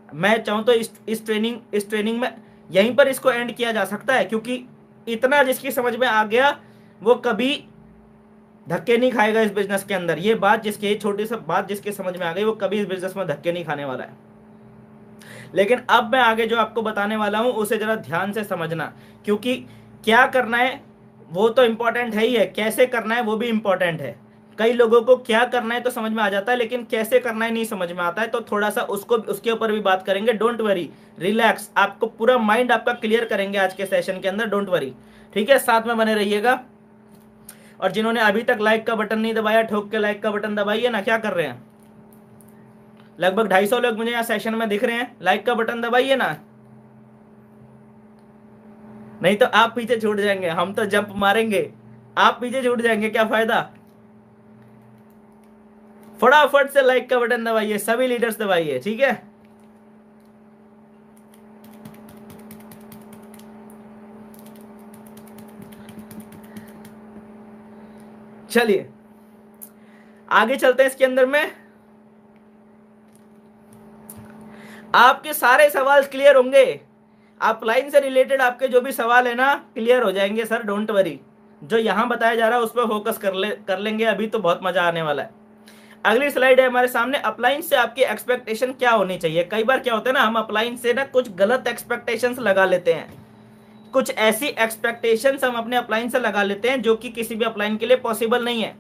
मैं चाहूँ तो इस ट्रेनिंग में यहीं पर इसको एंड किया जा सकता है, क्योंकि इतना जिसकी समझ में आ गया वो कभी धक्के नहीं खाएगा इस बिजनेस के अंदर। ये बात जिसकी, छोटी सी बात जिसके समझ में आ गई वो कभी इस बिजनेस में धक्के नहीं खाने वाला है। लेकिन अब मैं आगे जो आपको बताने वाला हूं उसे जरा ध्यान से समझना, क्योंकि क्या करना है वो तो इंपॉर्टेंट है ही है, कैसे करना है वो भी इंपॉर्टेंट है। कई लोगों को क्या करना है तो समझ में आ जाता है, लेकिन कैसे करना है नहीं समझ में आता है। तो थोड़ा सा उसके ऊपर भी बात करेंगे। डोंट वरी, रिलैक्स, आपको पूरा माइंड आपका क्लियर करेंगे आज के सेशन के अंदर। डोंट वरी, ठीक है, साथ में बने रहिएगा। और जिन्होंने अभी तक लाइक का बटन नहीं दबाया, ठोक के लाइक का बटन दबाइए ना। क्या कर रहे हैं? लगभग 250 लोग मुझे यहाँ सेशन में दिख रहे हैं, लाइक का बटन दबाइए ना, नहीं तो आप पीछे छूट जाएंगे। हम तो जंप मारेंगे, आप पीछे छूट जाएंगे, क्या फायदा। फटाफट से लाइक का बटन दबाइए, सभी लीडर्स दबाइए, ठीक है। चलिए आगे चलते हैं। इसके अंदर में आपके सारे सवाल क्लियर होंगे। अपलाइन से रिलेटेड आपके जो भी सवाल है ना क्लियर हो जाएंगे सर, डोंट वरी। जो यहां बताया जा रहा है उस पर फोकस कर लेंगे, अभी तो बहुत मजा आने वाला है। अगली स्लाइड है हमारे सामने, अपलाइन से आपकी एक्सपेक्टेशन क्या होनी चाहिए। कई बार क्या होता है ना, हम अपलाइन से ना कुछ गलत एक्सपेक्टेशंस लगा लेते हैं, कुछ ऐसी एक्सपेक्टेशंस हम अपने अपलाइन से लगा लेते हैं जो कि किसी भी अपलाइन के लिए पॉसिबल नहीं है।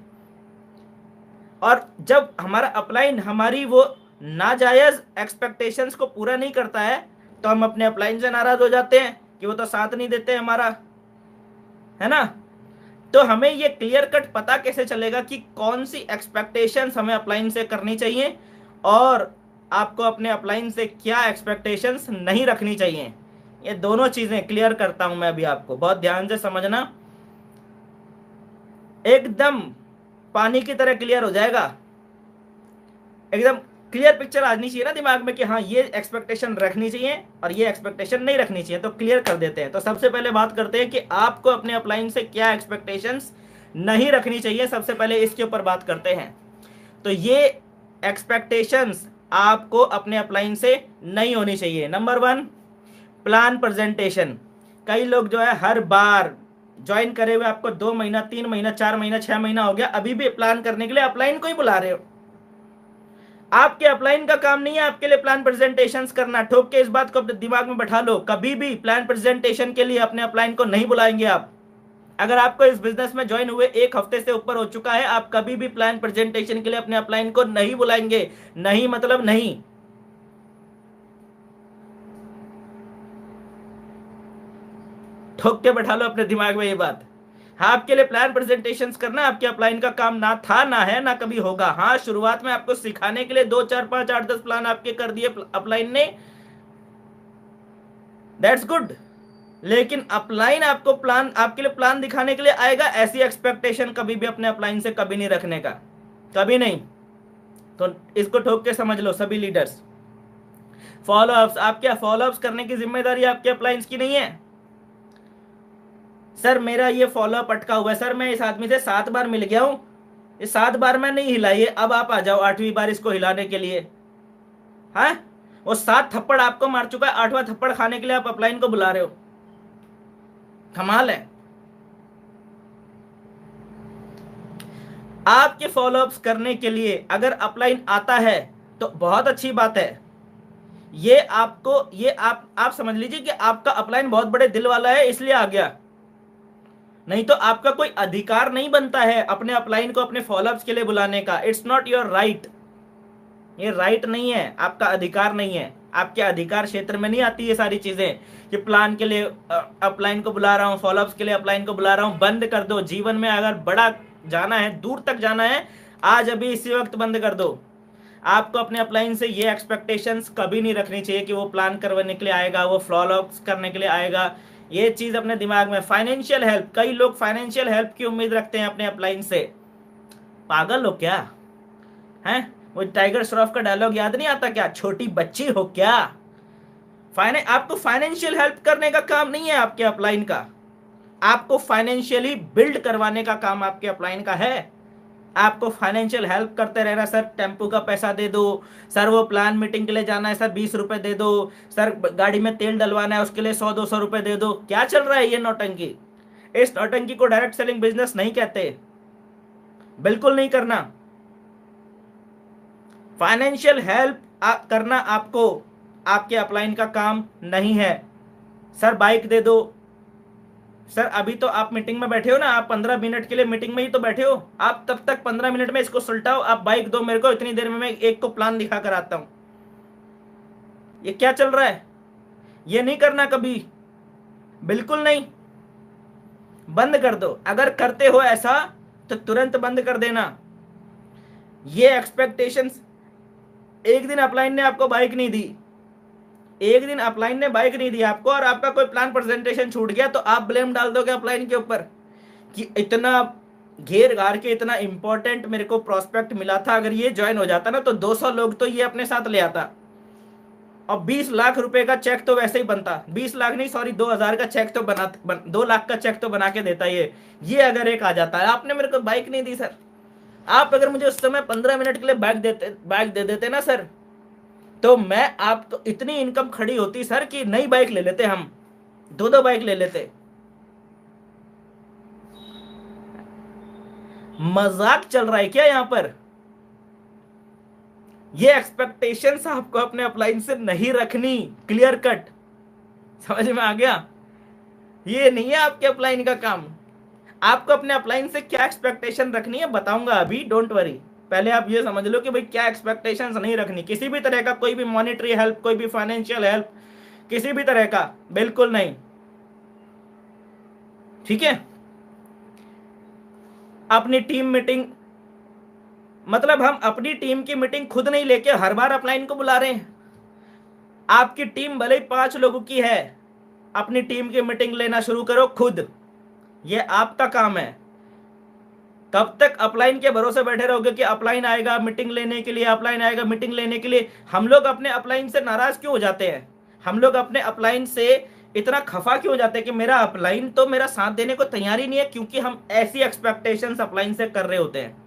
और जब हमारा अपलाइन हमारी वो नाजायज एक्सपेक्टेशंस को पूरा नहीं करता है तो हम अपने अपलाइन से नाराज हो जाते हैं कि वो तो साथ नहीं देते हमारा, है ना। तो हमें ये क्लियर कट पता कैसे चलेगा कि कौन सी एक्सपेक्टेशंस हमें अपलाइन से करनी चाहिए और आपको अपने अपलाइन से क्या एक्सपेक्टेशंस नहीं रखनी चाहिए। ये दोनों चीजें क्लियर करता हूं मैं अभी आपको, बहुत ध्यान से समझना, एकदम पानी की तरह क्लियर हो जाएगा, एकदम क्लियर पिक्चर आनी चाहिए ना दिमाग में कि हाँ ये एक्सपेक्टेशन रखनी चाहिए और ये एक्सपेक्टेशन नहीं रखनी चाहिए, तो क्लियर कर देते हैं। तो सबसे पहले बात करते हैं कि आपको अपने अपलाइन से क्या एक्सपेक्टेशंस नहीं रखनी चाहिए, सबसे पहले इसके ऊपर बात करते हैं। तो ये एक्सपेक्टेशंस आपको अपने अपलाइन से नहीं होनी चाहिए। Number 1, plan presentation. कई लोग जो है हर बार ज्वाइन करे हुए आपको 2 महीना 3 महीना 4 महीना 6 महीना हो गया, अभी भी प्लान करने के लिए अपलाइन को ही बुला रहे हो। आपके अपलाइन का काम नहीं है आपके लिए प्लान प्रेजेंटेशंस करना। ठोक के इस बात को अपने दिमाग में बैठा लो, कभी भी प्लान प्रेजेंटेशन के लिए अपने अपलाइन को नहीं बुलाएंगे आप। अगर आपको इस बिजनेस में ज्वाइन हुए 1 हफ्ते से ऊपर हो चुका है, आप कभी भी प्लान प्रेजेंटेशन के लिए अपने अपलाइन को नहीं बुलाएंगे। नहीं मतलब नहीं। ठोक के बैठा लो अपने दिमाग में ये बात। हाँ, आपके लिए प्लान प्रेजेंटेशन करना आपके अपलाइन का काम ना था, ना है, ना कभी होगा। हाँ, शुरुआत में आपको सिखाने के लिए 2 4 5 8 10 प्लान आपके कर दिए अपलाइन ने, दैट्स गुड। लेकिन अपलाइन आपको प्लान, आपके लिए प्लान दिखाने के लिए आएगा, ऐसी एक्सपेक्टेशन कभी भी अपने अपलाइन से कभी नहीं रखने का, कभी नहीं। तो इसको ठोक के समझ लो सभी लीडर्स। फॉलोअप्स, आप क्या फॉलोअप्स करने की जिम्मेदारी आपके अपलाइंस की नहीं है? सर मेरा ये फॉलोअप अटका हुआ है, सर मैं इस आदमी से 7 बार मिल गया हूं, ये 7 बार मैं नहीं हिलाई है, अब आप आ जाओ 8वीं बार इसको हिलाने के लिए। हाँ, वो 7 थप्पड़ आपको मार चुका है, 8वां थप्पड़ खाने के लिए आप अपलाइन को बुला रहे हो। कमाल है। आपके फॉलोअप्स करने के लिए अगर अपलाइन आता है तो बहुत अच्छी बात है। ये आपको, ये आप समझ लीजिए कि आपका अपलाइन बहुत बड़े दिल वाला है इसलिए आ गया, नहीं तो आपका कोई अधिकार नहीं बनता है अपने अपलाइन को अपने फॉलोअप्स के लिए बुलाने का। इट्स नॉट योर राइट, ये राइट नहीं है, आपका अधिकार नहीं है, आपके अधिकार क्षेत्र में नहीं आती ये सारी चीजें कि प्लान के लिए अपलाइन को बुला रहा हूँ, फॉलोअप्स के लिए अपलाइन को बुला रहा हूँ। बंद कर दो। जीवन में अगर बड़ा जाना है, दूर तक जाना है, आज अभी इसी वक्त बंद कर दो। आपको अपने अपलाइन से ये एक्सपेक्टेशंस कभी नहीं रखनी चाहिए कि वो प्लान करवाने के लिए आएगा, वो फॉलोअप्स करने के लिए आएगा। ये चीज अपने दिमाग में। फाइनेंशियल हेल्प, कई लोग फाइनेंशियल हेल्प की उम्मीद रखते हैं अपने अपलाइन से। पागल हो क्या? हैं? वो टाइगर श्रॉफ का डायलॉग याद नहीं आता क्या, छोटी बच्ची हो क्या? आपको फाइनेंशियल हेल्प करने का काम नहीं है आपके अपलाइन का, आपको फाइनेंशियली बिल्ड करवाने का काम आपके अपलाइन का है। आपको फाइनेंशियल हेल्प करते रहना, सर टेम्पो का पैसा दे दो, सर वो प्लान मीटिंग के लिए जाना है, सर 20 रुपए दे दो, सर गाड़ी में तेल डलवाना है उसके लिए 100-200 रुपए दे दो। क्या चल रहा है ये नौटंकी? इस नौटंकी को डायरेक्ट सेलिंग बिजनेस नहीं कहते, बिल्कुल नहीं करना। फाइनेंशियल हेल्प करना आपको आपके अपलाइन का काम नहीं है। सर बाइक दे दो, सर अभी तो आप मीटिंग में बैठे हो ना, आप 15 मिनट के लिए मीटिंग में ही तो बैठे हो, आप तब तक 15 मिनट में इसको सुलटाओ, आप बाइक दो मेरे को, इतनी देर में मैं एक को प्लान दिखा कर आता हूं। ये क्या चल रहा है? ये नहीं करना कभी, बिल्कुल नहीं। बंद कर दो। अगर करते हो ऐसा तो तुरंत बंद कर देना। ये एक्सपेक्टेशंस, एक दिन अपलाइन ने आपको बाइक नहीं दी, एक दिन अपलाइन ने बाइक नहीं दी आपको, और आपका कोई प्लान प्रेजेंटेशन छूट गया तो आप ब्लेम डाल दोगे अपलाइन के ऊपर कि इतना घेर घार के इतना इंपॉर्टेंट मेरे को प्रोस्पेक्ट मिला था, अगर ये ज्वाइन हो जाता ना तो 200 लोग तो ये अपने साथ ले आता, और 20 लाख रुपए का चेक तो वैसे ही बनता। 20 लाख नहीं, सॉरी 2000 का चेक तो 2 लाख का चेक तो बना के देता ये अगर एक आ जाता है। आपने मेरे को बाइक नहीं दी सर, आप अगर मुझे उस समय 15 मिनट के लिए बाइक दे देते ना सर, तो मैं आपको इतनी इनकम खड़ी होती सर कि नई बाइक ले लेते, हम 2 बाइक ले लेते। मजाक चल रहा है क्या यहां पर? ये एक्सपेक्टेशंस आपको अपने अपलाइन से नहीं रखनी, क्लियर कट, समझ में आ गया? ये नहीं है आपके अपलाइन का काम। आपको अपने अपलाइन से क्या एक्सपेक्टेशन रखनी है बताऊंगा अभी, डोंट वरी। पहले आप ये समझ लो कि भाई क्या एक्सपेक्टेशंस नहीं रखनी किसी भी तरह का, कोई भी मॉनेटरी हेल्प, कोई भी फाइनेंशियल हेल्प, किसी भी तरह का, बिल्कुल नहीं। ठीक है? अपनी टीम मीटिंग, मतलब हम अपनी टीम की मीटिंग खुद नहीं लेके हर बार अपलाइन को बुला रहे हैं। आपकी टीम भले ही 5 लोगों की है, अपनी टीम की मीटिंग लेना शुरू करो खुद, ये आपका काम है। कब तक अपलाइन के भरोसे बैठे रहोगे कि अपलाइन आएगा मीटिंग लेने के लिए, अपलाइन आएगा मीटिंग लेने के लिए? हम लोग अपने अपलाइन से नाराज क्यों हो जाते हैं? हम लोग अपने अपलाइन से इतना खफा क्यों हो जाते हैं कि मेरा अपलाइन तो मेरा साथ देने को तैयार ही नहीं है? क्योंकि हम ऐसी एक्सपेक्टेशंस अपलाइन से कर रहे होते हैं।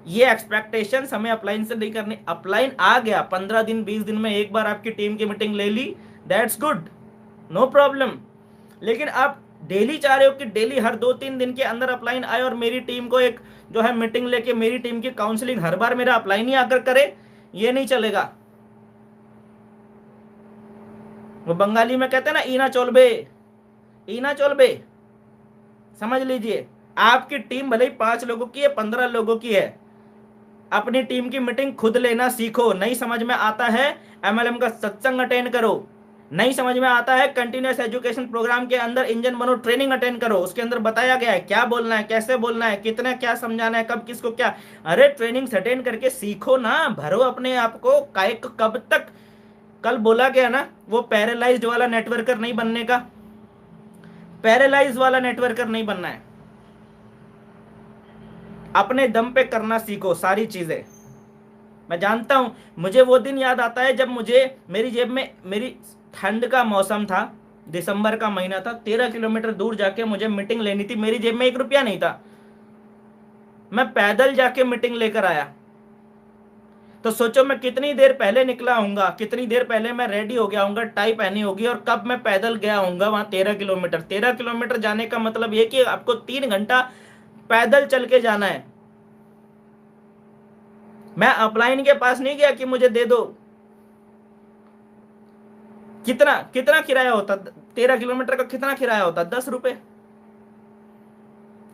ये एक्सपेक्टेशंस हमें अपलाइन से नहीं करनी। अपलाइन आ गया, 15 दिन 20 दिन में एक बार आपकी टीम की मीटिंग ले ली, दैट्स गुड, नो प्रॉब्लम। लेकिन आप डेली चाह रहे हो कि डेली हर 2-3 दिन के अंदर अपलाइन आए और मेरी टीम को एक जो है मीटिंग लेके मेरी टीम की काउंसलिंग हर बार मेरा अपलाइन ही आकर करे, ये नहीं चलेगा। वो बंगाली में कहते हैं ना, ईना चोलबे, ईना चोलबे। समझ लीजिए, आपकी टीम भले ही 5 लोगों की है, 15 लोगों की है, अपनी टीम की मीटिंग खुद लेना सीखो। नहीं समझ में आता है, एमएलएम का सत्संग अटेंड करो। नहीं समझ में आता है, कंटिन्यूअस एजुकेशन प्रोग्राम के अंदर इंजन बनो ट्रेनिंग अटेंड करो। उसके अंदर बताया गया है क्या बोलना है, कैसे बोलना है, कितना क्या समझाना है, कब किसको क्या। अरे ट्रेनिंग अटेंड करके सीखो ना, भरो अपने आप को। कब तक, कल बोला गया ना, वो पैरालाइज्ड वाला नेटवर्कर नहीं बनने का, पैरालाइज वाला नेटवर्कर नहीं बनना है। अपने दम पे करना सीखो सारी चीजें। मैं जानता हूं, मुझे वो दिन याद आता है जब मुझे मेरी जेब में, मेरी ठंड का मौसम था, दिसंबर का महीना था, 13 किलोमीटर दूर जाके मुझे मीटिंग लेनी थी, मेरी जेब में 1 रुपया नहीं था, मैं पैदल जाके मीटिंग लेकर आया। तो सोचो मैं कितनी देर पहले निकला हूंगा, कितनी देर पहले मैं रेडी हो गया हूंगा, टाई पहनी होगी, और कब मैं पैदल गया हूंगा वहां 13 किलोमीटर। 13 किलोमीटर जाने का मतलब ये कि आपको 3 घंटा पैदल चल के जाना है। मैं अपलाइन के पास नहीं गया कि मुझे दे दो। कितना कितना किराया होता, 13 किलोमीटर का कितना किराया होता? 10 रुपए।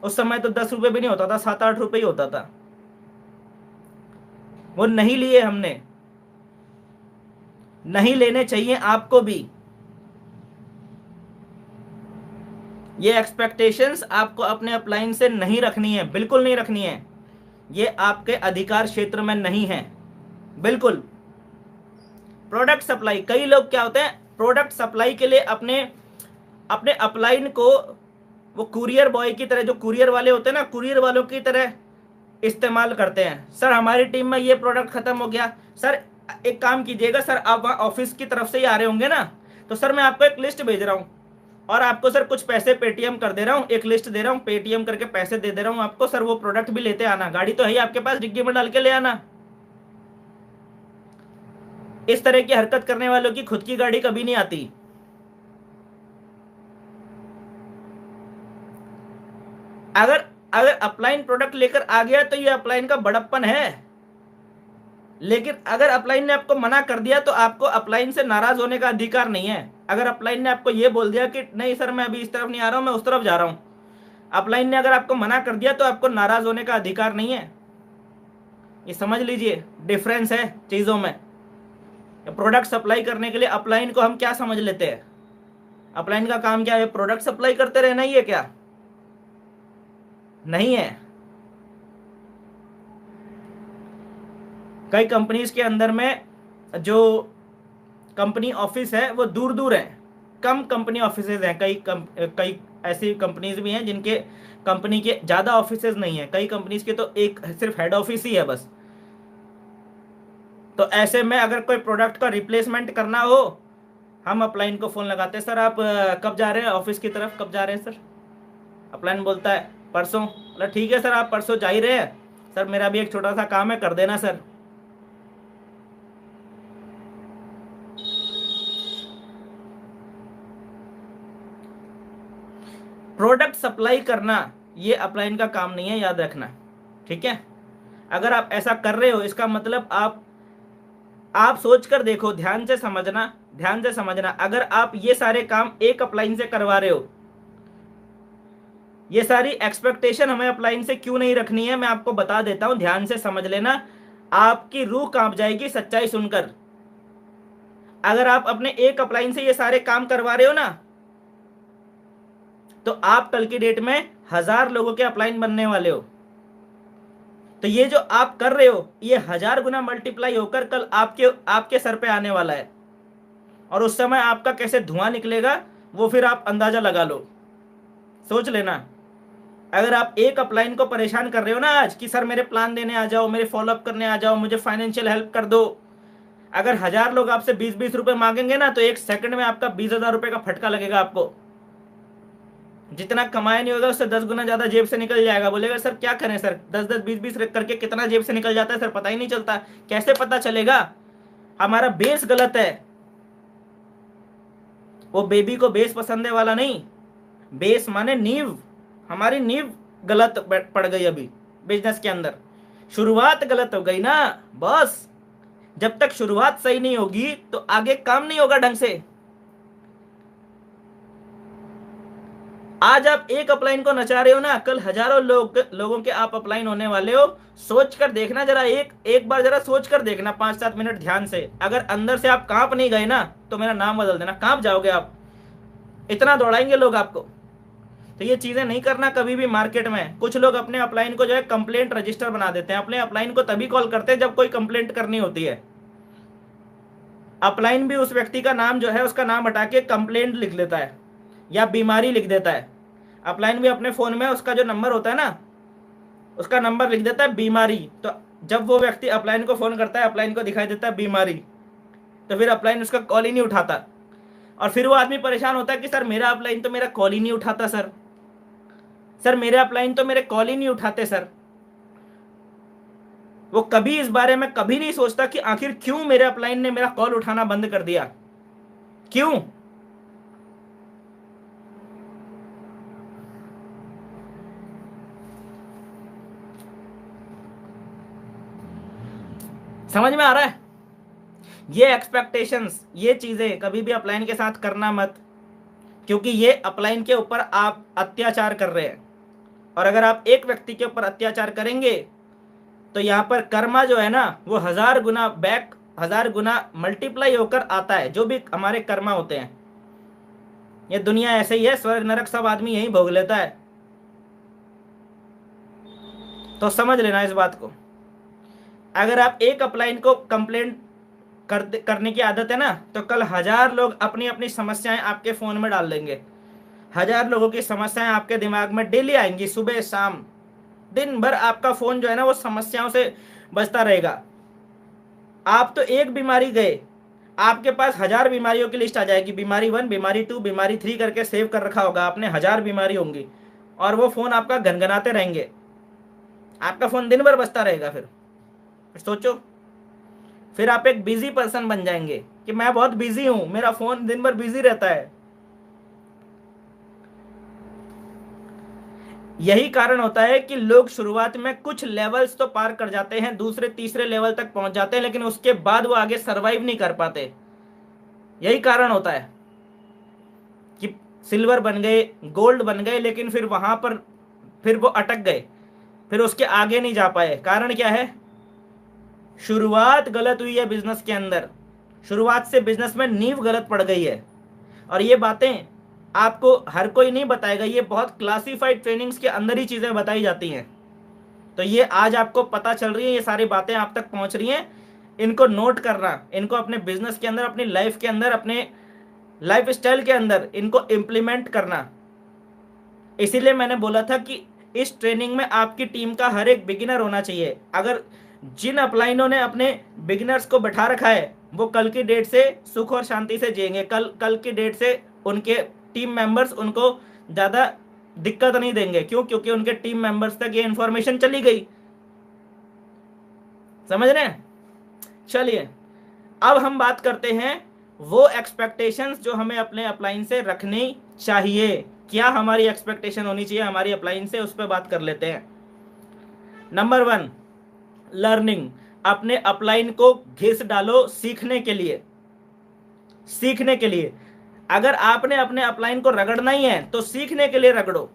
उस समय तो 10 रुपए भी नहीं होता था, 7-8 रुपए ही होता था। वो नहीं लिए हमने, नहीं लेने चाहिए आपको भी। ये एक्सपेक्टेशंस आपको अपने अपलाइन से नहीं रखनी है, बिल्कुल नहीं रखनी है। ये आपके अधिकार क्षेत्र में नहीं है, बिल्कुल। प्रोडक्ट सप्लाई, कई लोग क्या होते हैं, प्रोडक्ट सप्लाई के लिए अपने अपने अपलाइन को वो कुरियर बॉय की तरह, जो कुरियर वाले होते हैं ना, कुरियर वालों की तरह इस्तेमाल करते हैं। सर हमारी टीम में ये प्रोडक्ट खत्म हो गया, सर एक काम कीजिएगा, सर आप वहाँ ऑफिस की तरफ से ही आ रहे होंगे ना, तो सर मैं आपको एक लिस्ट भेज रहा हूँ और आपको सर कुछ पैसे पेटीएम कर दे रहा हूँ, एक लिस्ट दे रहा हूँ, पेटीएम करके पैसे दे दे रहा हूँ आपको, सर वो प्रोडक्ट भी लेते आना, गाड़ी तो है ही आपके पास, डिग्गी में डाल के ले आना। इस तरह की हरकत करने वालों की खुद की गाड़ी कभी नहीं आती। अगर अगर अपलाइन प्रोडक्ट लेकर आ गया तो ये अपलाइन का बड़प्पन है। लेकिन अगर अपलाइन ने आपको मना कर दिया तो आपको अपलाइन से नाराज होने का अधिकार नहीं है। अगर अपलाइन ने आपको ये बोल दिया कि नहीं सर मैं अभी इस तरफ नहीं आ रहा हूं, मैं उस तरफ जा रहा हूं, अपलाइन ने अगर आपको मना कर दिया तो आपको नाराज होने का अधिकार नहीं है। ये समझ लीजिए, डिफरेंस है चीजों में। प्रोडक्ट सप्लाई करने के लिए अपलाइन को हम क्या समझ लेते हैं? अपलाइन का काम क्या है? प्रोडक्ट सप्लाई करते रहना ही है क्या? नहीं है। कई कंपनीज के अंदर में जो कंपनी ऑफिस है वो दूर दूर है, कम कंपनी ऑफिसेज हैं। कई ऐसी कंपनीज भी हैं जिनके कंपनी के ज़्यादा ऑफिसेज नहीं है। कई कंपनीज के तो एक सिर्फ हेड ऑफिस ही है बस। तो ऐसे में अगर कोई प्रोडक्ट का रिप्लेसमेंट करना हो, हम अपलाइन को फ़ोन लगाते हैं, सर आप कब जा रहे हैं ऑफिस की तरफ, कब जा रहे हैं सर? अपलाइन बोलता है परसों। बोला ठीक है सर, आप परसों जा ही रहे हैं, सर मेरा भी एक छोटा सा काम है, कर देना सर। प्रोडक्ट सप्लाई करना ये अपलाइन का काम नहीं है, याद रखना, ठीक है? अगर आप ऐसा कर रहे हो इसका मतलब आप सोच कर देखो, ध्यान से समझना, ध्यान से समझना। अगर आप ये सारे काम एक अपलाइन से करवा रहे हो, ये सारी एक्सपेक्टेशन हमें अपलाइन से क्यों नहीं रखनी है, मैं आपको बता देता हूं, ध्यान से समझ लेना। आपकी रूह कांप जाएगी सच्चाई सुनकर। अगर आप अपने एक अपलाइन से ये सारे काम करवा रहे हो ना, तो आप कल की डेट में 1000 लोगों के अपलाइन बनने वाले हो। तो ये जो आप कर रहे हो ये 1000 गुना मल्टीप्लाई होकर कल आपके सर पे आने वाला है। और उस समय आपका कैसे धुआं निकलेगा वो फिर आप अंदाजा लगा लो, सोच लेना। अगर आप एक अपलाइन को परेशान कर रहे हो ना आज कि सर मेरे प्लान देने आ जाओ, मेरे फॉलोअप करने आ जाओ, मुझे फाइनेंशियल हेल्प कर दो, अगर 1000 लोग आपसे 20-20 रुपए मांगेंगे ना तो एक सेकंड में आपका 20,000 रुपए का फटका लगेगा आपको। जितना कमाया नहीं होगा उससे 10 गुना ज्यादा जेब से निकल जाएगा। बोलेगा सर क्या करें सर, 10-10 20-20 करके कितना जेब से निकल जाता है सर, पता ही नहीं चलता। कैसे पता चलेगा? हमारा बेस गलत है। वो बेबी को बेस पसंद है वाला नहीं, बेस माने नींव। हमारी नींव गलत पड़ गई अभी बिजनेस के अंदर, शुरुआत गलत हो गई ना बस। जब तक शुरुआत सही नहीं होगी तो आगे काम नहीं होगा ढंग से। आज आप एक अपलाइन को नचा रहे हो ना, कल हजारों लोगों के आप अपलाइन होने वाले हो। सोच कर देखना जरा, एक बार जरा सोच कर देखना 5-7 मिनट ध्यान से। अगर अंदर से आप कांप नहीं गए ना तो मेरा नाम बदल देना, कांप जाओगे आप, इतना दौड़ाएंगे लोग आपको। तो ये चीजें नहीं करना कभी भी मार्केट में। कुछ लोग अपने अपलाइन को जो है कंप्लेंट रजिस्टर बना देते हैं। अपने अपलाइन को तभी कॉल करते हैं जब कोई कंप्लेंट करनी होती है। अपलाइन भी उस व्यक्ति का नाम जो है उसका नाम हटा के कंप्लेंट लिख लेता है या बीमारी लिख देता है। अपलाइन भी अपने फोन में उसका जो नंबर होता है ना उसका नंबर लिख देता है बीमारी। तो जब वो व्यक्ति अपलाइन को फोन करता है, अपलाइन को दिखाई देता है बीमारी, तो फिर अपलाइन उसका कॉल ही नहीं उठाता। और फिर वो आदमी परेशान होता है कि सर मेरा अपलाइन तो मेरा कॉल ही नहीं उठाता सर, सर मेरे अपलाइन तो मेरे कॉल ही नहीं उठाते सर। वो कभी इस बारे में कभी नहीं सोचता कि आखिर क्यों मेरे अपलाइन ने मेरा कॉल उठाना बंद कर दिया, क्यों। समझ में आ रहा है? ये एक्सपेक्टेशंस, ये चीजें कभी भी अपलाइन के साथ करना मत, क्योंकि ये अपलाइन के ऊपर आप अत्याचार कर रहे हैं। और अगर आप एक व्यक्ति के ऊपर अत्याचार करेंगे तो यहाँ पर कर्मा जो है ना वो 1000 गुना बैक, 1000 गुना मल्टीप्लाई होकर आता है। जो भी हमारे कर्मा होते हैं, ये दुनिया ऐसे ही है, स्वर्ग नरक सब आदमी यही भोग लेता है। तो समझ लेना इस बात को। अगर आप एक अपलाइन को कंप्लेंट करने की आदत है ना तो कल 1000 लोग अपनी अपनी समस्याएं आपके फोन में डाल देंगे। 1000 लोगों की समस्याएं आपके दिमाग में डेली आएंगी, सुबह शाम, दिन भर आपका फोन जो है ना वो समस्याओं से बचता रहेगा। आप तो एक बीमारी गए, आपके पास 1000 बीमारियों की लिस्ट आ जाएगी। बीमारी 1, बीमारी 2, बीमारी 3 करके सेव कर रखा होगा आपने, 1000 बीमारी होंगी। और वो फोन आपका गनगनाते रहेंगे, आपका फोन दिन भर बजता रहेगा। फिर सोचो, फिर आप एक बिजी पर्सन बन जाएंगे कि मैं बहुत बिजी हूं, मेरा फोन दिन भर बिजी रहता है। यही कारण होता है कि लोग शुरुआत में कुछ लेवल्स तो पार कर जाते हैं, दूसरे तीसरे लेवल तक पहुंच जाते हैं, लेकिन उसके बाद वो आगे सरवाइव नहीं कर पाते। यही कारण होता है कि सिल्वर बन गए, गोल्ड बन गए, लेकिन फिर वहां पर फिर वो अटक गए, फिर उसके आगे नहीं जा पाए। कारण क्या है? शुरुआत गलत हुई है बिजनेस के अंदर, शुरुआत से बिजनेस में नींव गलत पड़ गई है। और ये बातें आपको हर कोई नहीं बताएगा, ये बहुत क्लासिफाइड ट्रेनिंग्स के अंदर ही चीजें बताई जाती हैं। तो ये आज आपको पता चल रही है, ये सारी बातें आप तक पहुंच रही हैं, इनको नोट करना, इनको अपने बिजनेस के अंदर, अपनी लाइफ के अंदर, अपने लाइफ स्टाइल के अंदर इनको इम्प्लीमेंट करना। इसीलिए मैंने बोला था कि इस ट्रेनिंग में आपकी टीम का हर एक बिगिनर होना चाहिए। अगर जिन अपलाइनों ने अपने बिगिनर्स को बैठा रखा है वो कल की डेट से सुख और शांति से जिएंगे। कल की डेट से उनके टीम मेंबर्स उनको ज्यादा दिक्कत नहीं देंगे। क्यों? क्योंकि उनके टीम मेंबर्स तक ये इंफॉर्मेशन चली गई। समझ रहे हैं? चलिए अब हम बात करते हैं वो एक्सपेक्टेशंस जो हमें अपने अपलाइन से रखनी चाहिए। क्या हमारी एक्सपेक्टेशन होनी चाहिए हमारी अपलाइन से, उस पर बात कर लेते हैं। Number 1, learning. अपने अपलाइन को घिस डालो सीखने के लिए, सीखने के लिए। अगर आपने अपने अपलाइन को रगड़ना ही है तो सीखने के लिए रगड़ो,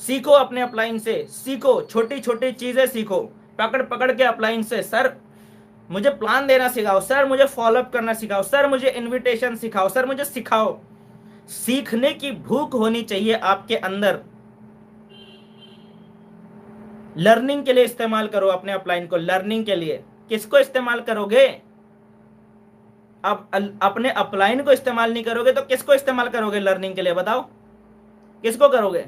सीखो अपने अपलाइन से, सीखो, छोटी छोटी चीजें सीखो, पकड़ पकड़ के अपलाइन से। सर मुझे प्लान देना सिखाओ, सर मुझे फॉलोअप करना सिखाओ, सर मुझे इनविटेशन सिखाओ, सर मुझे सिखाओ। सीखने की भूख होनी चाहिए आपके अंदर। लर्निंग के लिए इस्तेमाल करो अपने अपलाइन को, लर्निंग के लिए। किसको इस्तेमाल करोगे? अब अपने अपलाइन को इस्तेमाल नहीं करोगे तो किसको इस्तेमाल करोगे लर्निंग के लिए? बताओ किसको करोगे?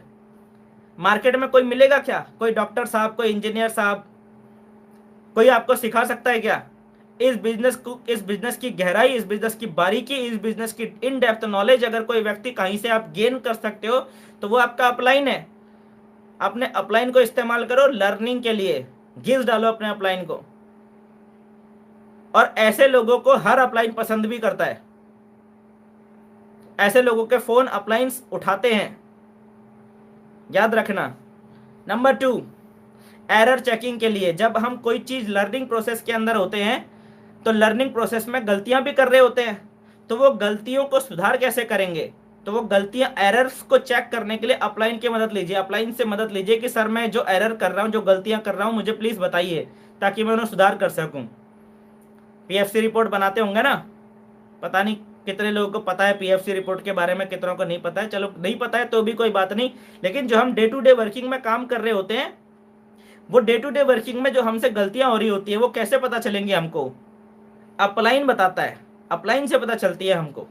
मार्केट में कोई मिलेगा क्या? कोई डॉक्टर साहब, कोई इंजीनियर साहब, कोई आपको सिखा सकता है क्या? इस बिजनेस को, इस बिजनेस की गहराई, इस बिजनेस की बारीकी, इस बिजनेस की इन डेप्थ नॉलेज अगर कोई व्यक्ति कहीं से आप गेन कर सकते हो तो वो आपका अपलाइन है। अपने अपलाइन को इस्तेमाल करो लर्निंग के लिए, घिस डालो अपने अपलाइन को। और ऐसे लोगों को हर अपलाइन पसंद भी करता है, ऐसे लोगों के फोन अपलाइंस उठाते हैं, याद रखना। नंबर 2, एरर चेकिंग के लिए। जब हम कोई चीज लर्निंग प्रोसेस के अंदर होते हैं तो लर्निंग प्रोसेस में गलतियां भी कर रहे होते हैं, तो वो गलतियों को सुधार कैसे करेंगे? तो वो गलतियां, एरर्स को चेक करने के लिए अपलाइन की मदद लीजिए, अपलाइन से मदद लीजिए कि सर मैं जो एरर कर रहा हूं, जो गलतियां कर रहा हूं, मुझे प्लीज बताइए ताकि मैं उन्हें सुधार कर सकूं। पीएफसी रिपोर्ट बनाते होंगे ना, पता नहीं कितने लोगों को पता है पीएफसी रिपोर्ट के बारे में, कितनों को नहीं पता है। चलो नहीं पता है तो भी कोई बात नहीं, लेकिन जो हम डे टू डे वर्किंग में काम कर रहे होते हैं, वो डे टू डे वर्किंग में जो हमसे गलतियां हो रही होती है वो कैसे पता चलेंगी हमको? अपलाइन बताता है, अपलाइन से पता चलती है हमको।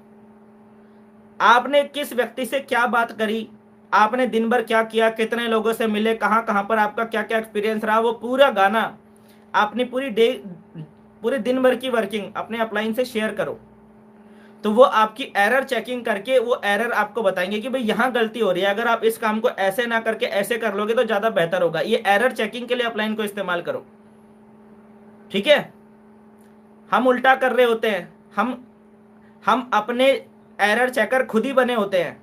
आपने किस व्यक्ति से क्या बात करी, आपने दिन भर क्या किया, कितने लोगों से मिले, कहाँ कहाँ पर आपका क्या क्या एक्सपीरियंस रहा, वो पूरा गाना, अपनी पूरे दिन भर की वर्किंग अपने अपलाइन से शेयर करो। तो वो आपकी एरर चेकिंग करके वो एरर आपको बताएंगे कि भाई यहाँ गलती हो रही है, अगर आप इस काम को ऐसे ना करके ऐसे कर लोगे तो ज्यादा बेहतर होगा। ये एरर चेकिंग के लिए अपलाइन को इस्तेमाल करो, ठीक है। हम उल्टा कर रहे होते हैं, हम अपने एरर चेकर खुद ही बने होते हैं।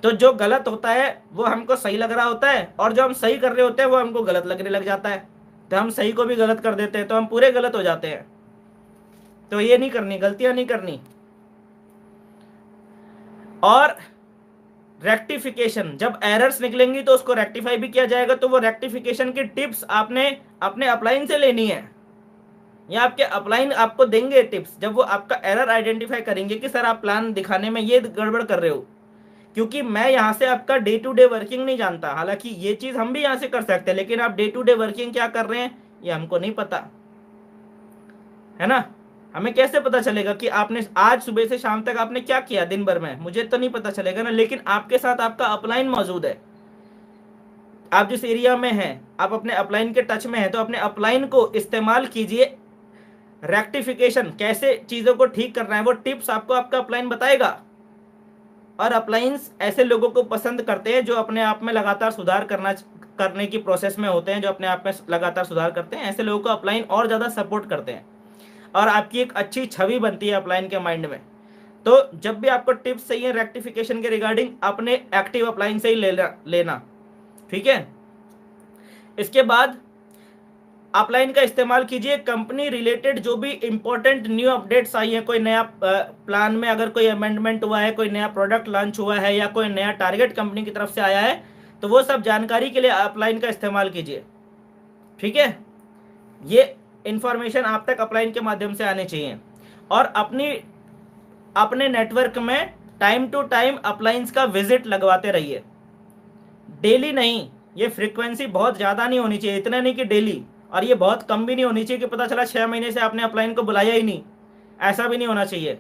तो जो गलत होता है वो हमको सही लग रहा होता है, और जो हम सही कर रहे होते हैं वो हमको गलत लगने लग जाता है, तो हम सही को भी गलत कर देते हैं, तो हम पूरे गलत हो जाते हैं। तो ये नहीं करनी, गलतियां नहीं करनी। और रेक्टिफिकेशन, जब एरर्स निकलेंगी तो उसको रेक्टिफाई भी किया जाएगा, तो वो रेक्टिफिकेशन की टिप्स आपने अपने अपलाइन से लेनी है, या आपके अपलाइन आपको देंगे टिप्स जब वो आपका एरर आइडेंटिफाई करेंगे कि सर आप प्लान दिखाने में ये गड़बड़ कर रहे हो। क्योंकि मैं यहाँ से आपका डे टू डे वर्किंग नहीं जानता, हालांकि ये चीज हम भी यहाँ से कर सकते हैं, लेकिन आप डे टू डे वर्किंग क्या कर रहे हैं ये हमको नहीं पता, है ना। हमें कैसे पता चलेगा कि आपने आज सुबह से शाम तक आपने क्या किया दिन भर में? मुझे तो नहीं पता चलेगा ना, लेकिन आपके साथ आपका अपलाइन मौजूद है। आप जिस एरिया में हैं, आप अपने अपलाइन के टच में हैं, तो अपने अपलाइन को इस्तेमाल कीजिए। रेक्टिफिकेशन, कैसे चीजों को ठीक करना है, वो टिप्स आपको आपका अपलाइन बताएगा। और अपलाइंस ऐसे लोगों को पसंद करते हैं जो अपने आप में लगातार सुधार करने की प्रोसेस में होते हैं, जो अपने आप में लगातार सुधार करते हैं। ऐसे लोगों को अपलाइन और ज़्यादा सपोर्ट करते हैं, और आपकी एक अच्छी छवि बनती है अपलाइन के माइंड में। तो जब भी आपको टिप्स चाहिए रेक्टिफिकेशन के रिगार्डिंग, अपने एक्टिव अपलाइन से ही लेना, ठीक है। इसके बाद अपलाइन का इस्तेमाल कीजिए कंपनी रिलेटेड जो भी इंपॉर्टेंट न्यू अपडेट्स आई है, कोई नया प्लान में अगर कोई अमेंडमेंट हुआ है, कोई नया प्रोडक्ट लॉन्च हुआ है, या कोई नया टारगेट कंपनी की तरफ से आया है, तो वो सब जानकारी के लिए अपलाइन का इस्तेमाल कीजिए, ठीक है। ये इंफॉर्मेशन आप तक अपलाइन के माध्यम से आने चाहिए। और अपने नेटवर्क में टाइम टू टाइम अपलाइंस का विजिट लगवाते रहिए, डेली नहीं। ये फ्रीक्वेंसी बहुत ज़्यादा नहीं होनी चाहिए, इतना नहीं कि डेली, और ये बहुत कम भी नहीं होनी चाहिए कि पता चला 6 महीने से आपने अपलाइन को बुलाया ही नहीं, ऐसा भी नहीं होना चाहिए।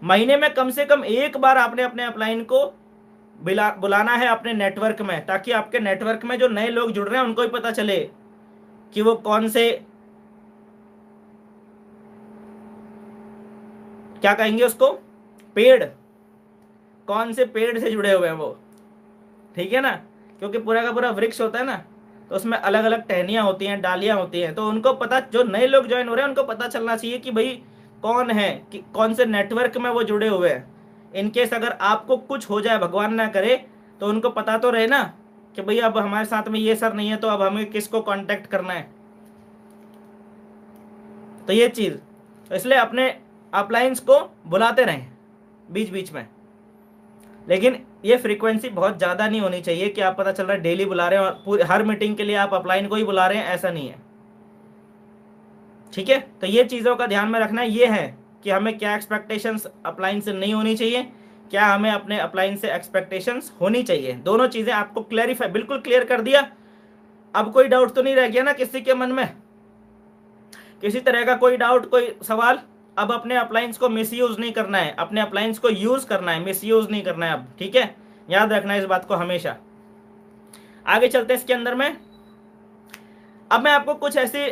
महीने में कम से कम एक बार आपने अपने अपलाइन को बुलाना है अपने नेटवर्क में, ताकि आपके नेटवर्क में जो नए लोग जुड़ रहे हैं उनको भी पता चले कि वो कौन से, क्या कहेंगे उसको, पेड़, कौन से पेड़ से जुड़े हुए हैं वो, ठीक है ना। क्योंकि पूरा का पूरा वृक्ष होता है ना, तो उसमें अलग अलग टहनियाँ होती हैं, डालियाँ होती हैं, तो उनको पता, जो नए लोग ज्वाइन हो रहे हैं उनको पता चलना चाहिए कि भाई कौन है, कि कौन से नेटवर्क में वो जुड़े हुए हैं। इनकेस अगर आपको कुछ हो जाए, भगवान ना करे, तो उनको पता तो रहे ना कि भाई अब हमारे साथ में ये सर नहीं है, तो अब हमें किसको कांटेक्ट करना है। तो ये चीज़, तो इसलिए अपने अपलाइंस को बुलाते रहें बीच बीच में, लेकिन ये फ्रीक्वेंसी बहुत ज़्यादा नहीं होनी चाहिए कि आप पता चल रहा है डेली बुला रहे हैं और पूरी हर मीटिंग के लिए आप अपलाइन को ही बुला रहे हैं, ऐसा नहीं है, ठीक है। तो ये चीज़ों का ध्यान में रखना ये है कि हमें क्या एक्सपेक्टेशंस अपलाइन से नहीं होनी चाहिए, क्या हमें अपने अपलाइन से एक्सपेक्टेशंस होनी चाहिए। दोनों चीज़ें आपको क्लैरिफाई, बिल्कुल क्लियर कर दिया। अब कोई डाउट तो नहीं रह गया ना किसी के मन में, किसी तरह का कोई डाउट, कोई सवाल? अब अपने अपलाइंस को मिसयूज नहीं करना है, अपने अपलाइंस को यूज करना है, मिसयूज नहीं करना है अब, ठीक है। याद रखना इस बात को हमेशा। आगे चलते हैं इसके अंदर में। अब मैं आपको कुछ ऐसे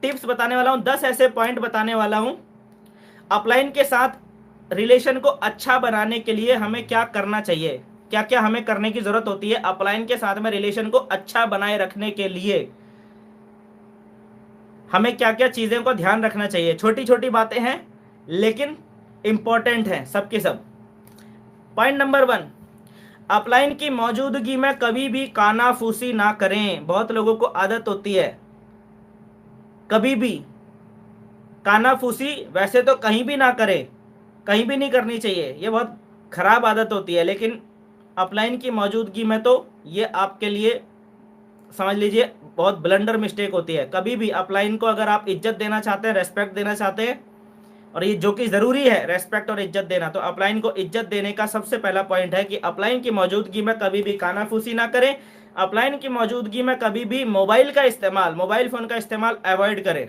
टिप्स बताने वाला हूं, 10 ऐसे पॉइंट बताने वाला हूं अपलाइन के साथ रिलेशन को अच्छा बनाने के लिए हमें क्या करना चाहिए, क्या क्या हमें करने की जरूरत होती है अपलाइन के साथ में रिलेशन को अच्छा बनाए रखने के लिए, हमें क्या क्या चीजें को ध्यान रखना चाहिए। छोटी छोटी बातें हैं लेकिन इंपॉर्टेंट हैं सबके सब। पॉइंट नंबर 1, अपलाइन की मौजूदगी में कभी भी कानाफूसी ना करें। बहुत लोगों को आदत होती है कभी भी कानाफूसी, वैसे तो कहीं भी ना करें, कहीं भी नहीं करनी चाहिए, ये बहुत खराब आदत होती है, लेकिन अपलाइन की मौजूदगी में तो ये आपके लिए समझ लीजिए बहुत ब्लंडर मिस्टेक होती है। कभी भी अपलाइन को अगर आप इज्जत देना चाहते हैं, रेस्पेक्ट देना चाहते हैं, और ये जो कि ज़रूरी है रेस्पेक्ट और इज्जत देना, तो अपलाइन को इज्जत देने का सबसे पहला पॉइंट है कि अपलाइन की मौजूदगी में कभी भी कानाफूसी ना करें। अपलाइन की मौजूदगी में कभी भी मोबाइल का इस्तेमाल, मोबाइल फ़ोन का इस्तेमाल अवॉइड करें।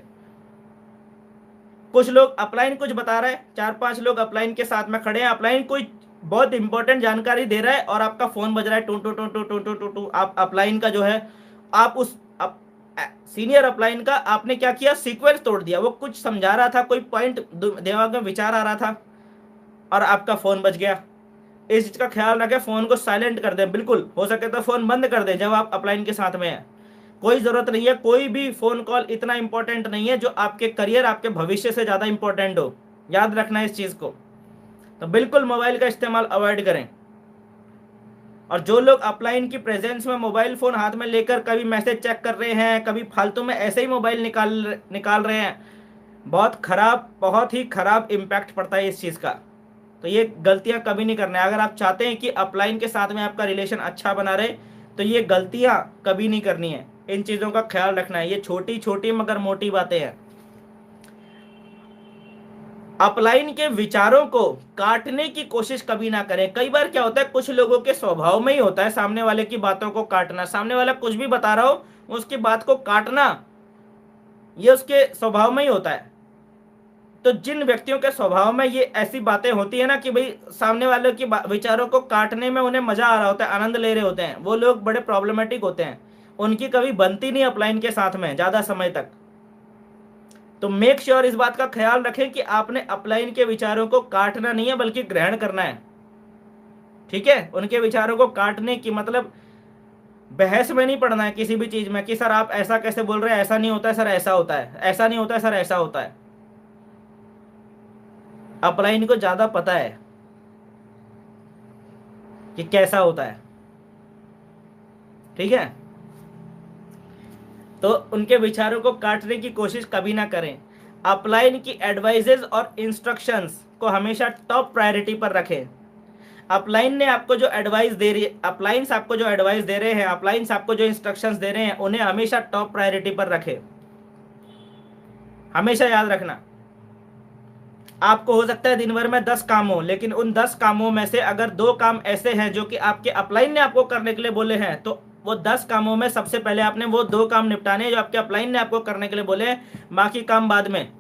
कुछ लोग अपलाइन कुछ बता रहा है, 4-5 लोग अपलाइन के साथ में खड़े हैं, अपलाइन कोई बहुत इंपॉर्टेंट जानकारी दे रहा है और आपका फ़ोन बज रहा है टू टू टू टू टू टू टू टू। आप अपलाइन का जो है, आप उस सीनियर अपलाइन का आपने क्या किया, सीक्वेंस तोड़ दिया। वो कुछ समझा रहा था, कोई पॉइंट दिमाग में विचार आ रहा था और आपका फ़ोन बज गया। इस चीज़ का ख्याल रखें, फ़ोन को साइलेंट कर दें, बिल्कुल हो सके तो फ़ोन बंद कर दें जब आप अपलाइन के साथ में हैं। कोई ज़रूरत नहीं है, कोई भी फ़ोन कॉल इतना इंपॉर्टेंट नहीं है जो आपके करियर, आपके भविष्य से ज़्यादा इंपॉर्टेंट हो। याद रखना इस चीज़ को। तो बिल्कुल मोबाइल का इस्तेमाल अवॉइड करें। और जो लोग अपलाइन की प्रेजेंस में मोबाइल फ़ोन हाथ में लेकर कभी मैसेज चेक कर रहे हैं, कभी फालतू में ऐसे ही मोबाइल निकाल रहे हैं, बहुत खराब, बहुत ही खराब इम्पैक्ट पड़ता है इस चीज़ का। तो ये गलतियां कभी नहीं करना है। अगर आप चाहते हैं कि अपलाइन के साथ में आपका रिलेशन अच्छा बना रहे तो ये गलतियां कभी नहीं करनी है, इन चीज़ों का ख्याल रखना है। ये छोटी छोटी मगर मोटी बातें हैं। अपलाइन के विचारों को काटने की कोशिश कभी ना करें। कई बार क्या होता है, कुछ लोगों के स्वभाव में ही होता है सामने वाले की बातों को काटना। सामने वाला कुछ भी बता रहा हो उसकी बात को काटना, ये उसके स्वभाव में ही होता है। तो जिन व्यक्तियों के स्वभाव में ये ऐसी बातें होती है ना कि भाई सामने वालों की विचारों को काटने में उन्हें मजा आ रहा होता है, आनंद ले रहे होते हैं, वो लोग बड़े प्रॉब्लमेटिक होते हैं। उनकी कभी बनती नहीं अपलाइन के साथ में ज़्यादा समय तक। तो मेक श्योर इस बात का ख्याल रखें कि आपने अपलाइन के विचारों को काटना नहीं है बल्कि ग्रहण करना है। ठीक है, उनके विचारों को काटने की मतलब बहस में नहीं पड़ना है किसी भी चीज में कि सर आप ऐसा कैसे बोल रहे हैं, ऐसा नहीं होता है सर, ऐसा होता है, ऐसा नहीं होता है सर, ऐसा होता है। अपलाइन को ज्यादा पता है कि कैसा होता है। ठीक है, तो उनके विचारों को काटने की कोशिश कभी ना करें। अपलाइन की एडवाइजेज और इंस्ट्रक्शंस को हमेशा टॉप प्रायोरिटी पर रखें। अपलाइन ने आपको जो एडवाइस दे रही है, अपलाइंस आपको जो एडवाइस दे रहे हैं, अपलाइंस आपको जो इंस्ट्रक्शंस दे रहे हैं, उन्हें हमेशा टॉप प्रायोरिटी पर रखें। हमेशा याद रखना, आपको हो सकता है दिन भर में 10 काम हो, लेकिन उन 10 कामों में से अगर 2 काम ऐसे हैं जो कि आपके अपलाइन ने आपको करने के लिए बोले हैं, तो वो 10 कामों में सबसे पहले आपने वो 2 काम निपटाने हैं जो आपके अपलाइन ने आपको करने के लिए बोले हैं, बाकी काम बाद में।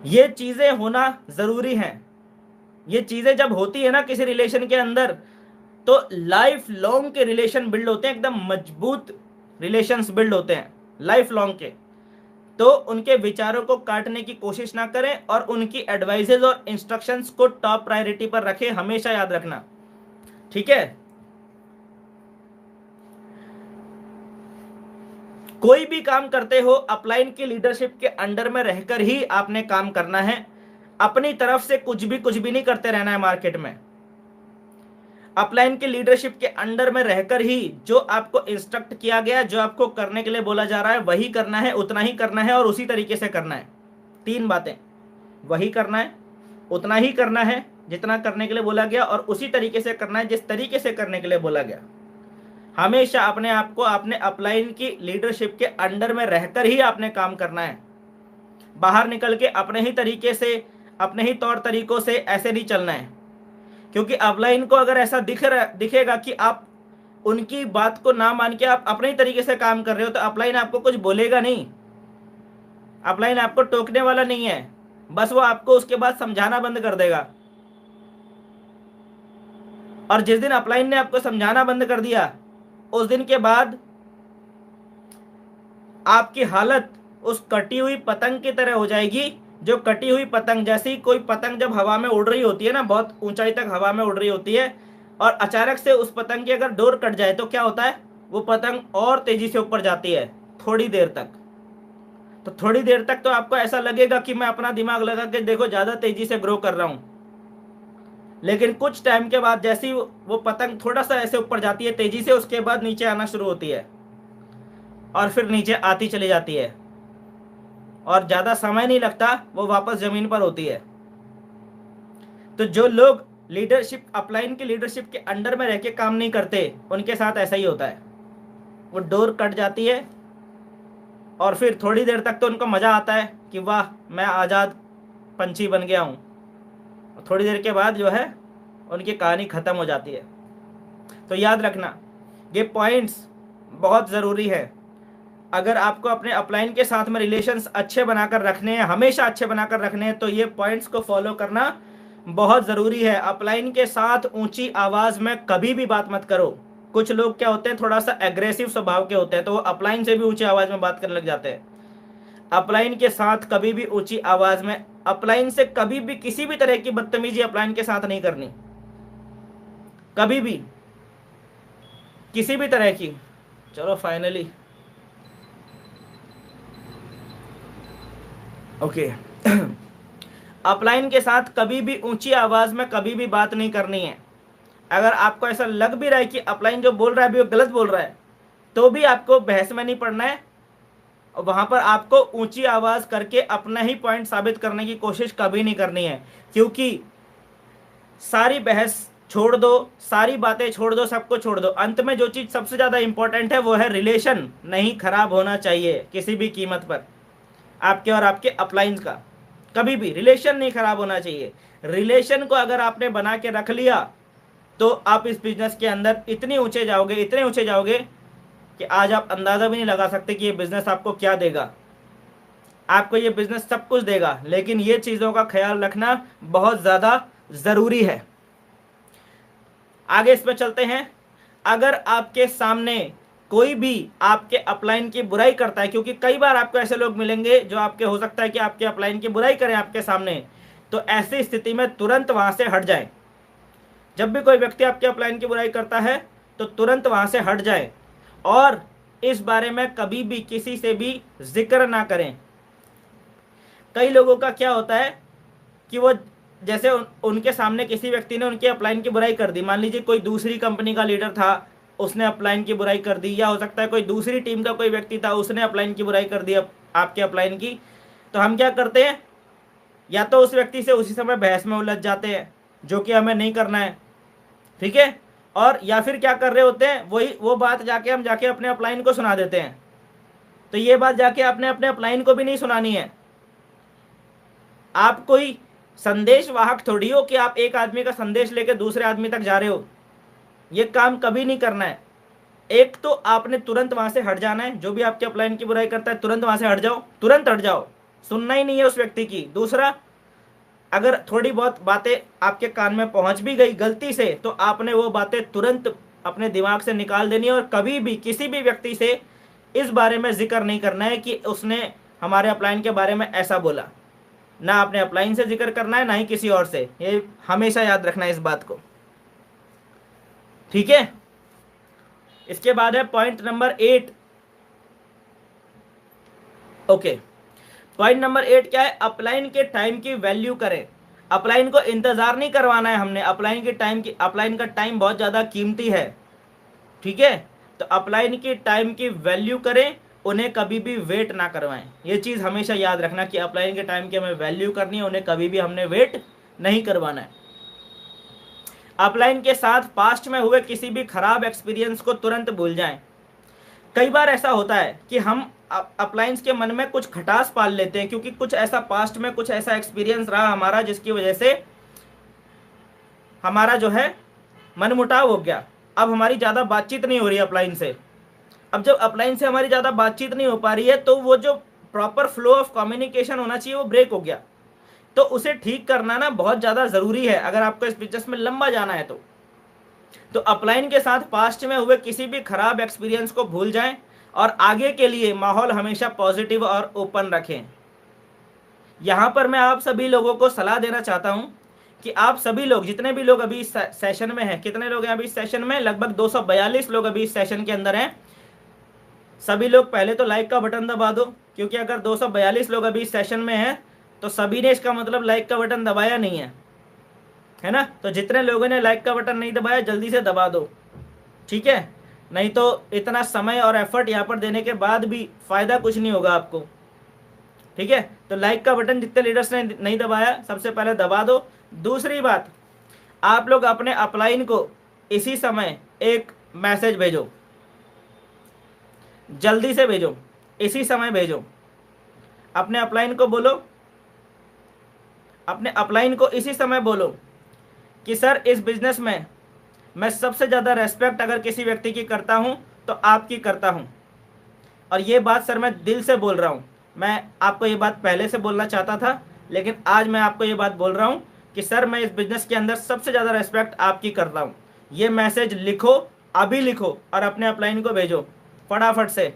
ये चीजें होना जरूरी हैं। ये चीजें जब होती है ना किसी रिलेशन के अंदर, तो लाइफ लॉन्ग के रिलेशन बिल्ड होते हैं, एकदम मजबूत रिलेशंस बिल्ड होते हैं लाइफ लॉन्ग के। तो उनके विचारों को काटने की कोशिश ना करें और उनकी एडवाइजेज और इंस्ट्रक्शंस को टॉप प्रायोरिटी पर रखें, हमेशा याद रखना। ठीक है, कोई भी काम करते हो अपलाइन की लीडरशिप के अंडर में रहकर ही आपने काम करना है। अपनी तरफ से कुछ भी नहीं करते रहना है मार्केट में। अपलाइन की लीडरशिप के अंडर में रहकर ही जो आपको इंस्ट्रक्ट किया गया, जो आपको करने के लिए बोला जा रहा है, वही करना है, उतना ही करना है और उसी तरीके से करना है। 3 बातें, वही करना है, उतना ही करना है जितना करने के लिए बोला गया, और उसी तरीके से करना है जिस तरीके से करने के लिए बोला गया। हमेशा अपने आप को आपने अपलाइन की लीडरशिप के अंडर में रहकर ही आपने काम करना है। बाहर निकल के अपने ही तरीके से, अपने ही तौर तरीकों से ऐसे नहीं चलना है। क्योंकि अपलाइन को अगर ऐसा दिखेगा कि आप उनकी बात को ना मान के आप अपने ही तरीके से काम कर रहे हो, तो अपलाइन आपको कुछ बोलेगा नहीं। अपलाइन आपको टोकने वाला नहीं है, बस वो आपको उसके बाद समझाना बंद कर देगा और जिस दिन अपलाइन ने आपको समझाना बंद कर दिया, उस दिन के बाद आपकी हालत उस कटी हुई पतंग की तरह हो जाएगी। जो कटी हुई पतंग, जैसे ही कोई पतंग जब हवा में उड़ रही होती है ना, बहुत ऊंचाई तक हवा में उड़ रही होती है, और अचानक से उस पतंग की अगर डोर कट जाए तो क्या होता है, वो पतंग और तेजी से ऊपर जाती है थोड़ी देर तक। तो थोड़ी देर तक तो आपको ऐसा लगेगा कि मैं अपना दिमाग लगा के देखो ज्यादा तेजी से ग्रो कर रहा हूं, लेकिन कुछ टाइम के बाद जैसे ही वो पतंग थोड़ा सा ऐसे ऊपर जाती है तेजी से, उसके बाद नीचे आना शुरू होती है और फिर नीचे आती चली जाती है, और ज्यादा समय नहीं लगता, वो वापस जमीन पर होती है। तो जो लोग लीडरशिप, अपलाइन की लीडरशिप के अंडर में रह के काम नहीं करते, उनके साथ ऐसा ही होता है। वो डोर कट जाती है और फिर थोड़ी देर तक तो उनको मजा आता है कि वाह मैं आजाद पंछी बन गया हूं, थोड़ी देर के बाद जो है उनकी कहानी खत्म हो जाती है। तो याद रखना, ये पॉइंट्स बहुत ज़रूरी है। अगर आपको अपने अपलाइन के साथ में रिलेशंस अच्छे बनाकर रखने हैं, हमेशा अच्छे बनाकर रखने हैं, तो ये पॉइंट्स को फॉलो करना बहुत ज़रूरी है। अपलाइन के साथ ऊंची आवाज़ में कभी भी बात मत करो। कुछ लोग क्या होते हैं, थोड़ा सा एग्रेसिव स्वभाव के होते हैं, तो वो अपलाइन से भी ऊंची आवाज़ में बात करने लग जाते हैं। अपलाइन के साथ कभी भी ऊंची आवाज़ में, अपलाइन से कभी भी किसी भी तरह की बदतमीजी अपलाइन के साथ नहीं करनी, कभी भी किसी भी तरह की। चलो फाइनली ओके अपलाइन के साथ कभी भी ऊंची आवाज में कभी भी बात नहीं करनी है। अगर आपको ऐसा लग भी रहा है कि अपलाइन जो बोल रहा है अभी वो गलत बोल रहा है, तो भी आपको बहस में नहीं पड़ना है। वहां पर आपको ऊंची आवाज करके अपना ही पॉइंट साबित करने की कोशिश कभी नहीं करनी है, क्योंकि सारी बहस छोड़ दो, सारी बातें छोड़ दो, सबको छोड़ दो। अंत में जो चीज सबसे ज्यादा इंपॉर्टेंट है वो है रिलेशन नहीं खराब होना चाहिए किसी भी कीमत पर। आपके और आपके अपलाइंस का कभी भी रिलेशन नहीं खराब होना चाहिए। रिलेशन को अगर आपने बना के रख लिया तो आप इस बिजनेस के अंदर इतने ऊंचे जाओगे, इतने ऊंचे जाओगे कि आज आप अंदाजा भी नहीं लगा सकते कि ये बिजनेस आपको क्या देगा। आपको ये बिजनेस सब कुछ देगा, लेकिन ये चीजों का ख्याल रखना बहुत ज्यादा जरूरी है। आगे इस पर चलते हैं। अगर आपके सामने कोई भी आपके अपलाइन की बुराई करता है, क्योंकि कई बार आपको ऐसे लोग मिलेंगे जो आपके, हो सकता है कि आपके अपलाइन की बुराई करें आपके सामने, तो ऐसी स्थिति में तुरंत वहां से हट जाएं। जब भी कोई व्यक्ति आपके अपलाइन की बुराई करता है तो तुरंत वहां से हट जाएं और इस बारे में कभी भी किसी से भी जिक्र ना करें। कई लोगों का क्या होता है कि वो जैसे उनके सामने किसी व्यक्ति ने उनके अपलाइन की बुराई कर दी, मान लीजिए कोई दूसरी कंपनी का लीडर था, उसने अपलाइन की बुराई कर दी, या हो सकता है कोई दूसरी टीम का कोई व्यक्ति था, उसने अपलाइन की बुराई कर दी आपके अपलाइन की, तो हम क्या करते हैं, या तो उस व्यक्ति से उसी समय बहस में उलझ जाते हैं, जो कि हमें नहीं करना है, ठीक है, और या फिर क्या कर रहे होते हैं, वो बात जाके हम जाके अपने अपलाइन को सुना देते हैं। तो ये बात जाके आपने अपने अपलाइन को भी नहीं सुनानी है। आप कोई संदेश वाहक थोड़ी हो कि आप एक आदमी का संदेश लेकर दूसरे आदमी तक जा रहे हो। ये काम कभी नहीं करना है। एक तो आपने तुरंत वहां से हट जाना है, जो भी आपके अपलाइन की बुराई करता है तुरंत वहां से हट जाओ, तुरंत हट जाओ, सुनना ही नहीं है उस व्यक्ति की। दूसरा, अगर थोड़ी बहुत बातें आपके कान में पहुंच भी गई गलती से, तो आपने वो बातें तुरंत अपने दिमाग से निकाल देनी है, और कभी भी किसी भी व्यक्ति से इस बारे में जिक्र नहीं करना है कि उसने हमारे अपलाइन के बारे में ऐसा बोला। ना अपने अपलाइन से जिक्र करना है, ना ही किसी और से। ये हमेशा याद रखना है इस बात को, ठीक है। इसके बाद है point number 8। Okay, point number 8 क्या है, अपलाइन के टाइम की वैल्यू करें। अपलाइन को इंतजार नहीं करवाना है हमने, अपलाइन का टाइम बहुत ज्यादा कीमती है, ठीक है। तो अपलाइन की टाइम की वैल्यू करें, उन्हें कभी भी वेट ना करवाएं। ये चीज हमेशा याद रखना कि अपलाइन के टाइम की हमें वैल्यू करनी है, उन्हें कभी भी हमने वेट नहीं करवाना है। अपलाइन के साथ पास्ट में हुए किसी भी खराब एक्सपीरियंस को तुरंत भूल जाएं। कई बार ऐसा होता है कि हम अपलाइंस के मन में कुछ खटास पाल लेते हैं, क्योंकि कुछ ऐसा पास्ट में कुछ ऐसा एक्सपीरियंस रहा हमारा, जिसकी वजह से हमारा जो है मनमुटाव हो गया। अब हमारी ज़्यादा बातचीत नहीं हो रही अपलाइन से। अब जब अपलाइन से हमारी ज़्यादा बातचीत नहीं हो पा रही है, तो वो जो प्रॉपर फ्लो ऑफ कम्युनिकेशन होना चाहिए वो ब्रेक हो गया। तो उसे ठीक करना ना बहुत ज़्यादा ज़रूरी है, अगर आपको इस बिजनेस में लंबा जाना है तो। तो अपलाइन के साथ पास्ट में हुए किसी भी खराब एक्सपीरियंस को भूल जाएं और आगे के लिए माहौल हमेशा पॉजिटिव और ओपन रखें। यहाँ पर मैं आप सभी लोगों को सलाह देना चाहता हूँ कि आप सभी लोग, जितने भी लोग अभी इस सेशन में हैं, कितने लोग हैं अभी इस सेशन में? लगभग 242 लोग अभी इस सेशन के अंदर हैं। सभी लोग पहले तो लाइक का बटन दबा दो, क्योंकि अगर 242 लोग अभी इस सेशन में हैं तो सभी ने इसका मतलब लाइक का बटन दबाया नहीं है ना? तो जितने लोगों ने लाइक का बटन नहीं दबाया जल्दी से दबा दो, ठीक है? नहीं तो इतना समय और एफर्ट यहाँ पर देने के बाद भी फ़ायदा कुछ नहीं होगा आपको, ठीक है? तो लाइक का बटन जितने लीडर्स ने नहीं दबाया सबसे पहले दबा दो। दूसरी बात, आप लोग अपने अपलाइन को इसी समय एक मैसेज भेजो, जल्दी से भेजो, इसी समय भेजो। अपने अपलाइन को बोलो, अपने अपलाइन को इसी समय बोलो कि सर इस बिजनेस में मैं सबसे ज़्यादा रेस्पेक्ट अगर किसी व्यक्ति की करता हूँ तो आपकी करता हूँ। और ये बात सर मैं दिल से बोल रहा हूँ। मैं आपको ये बात पहले से बोलना चाहता था, लेकिन आज मैं आपको ये बात बोल रहा हूँ कि सर मैं इस बिज़नेस के अंदर सबसे ज़्यादा रेस्पेक्ट आपकी करता हूँ। ये मैसेज लिखो, अभी लिखो और अपने अपलाइन को भेजो फटाफट से।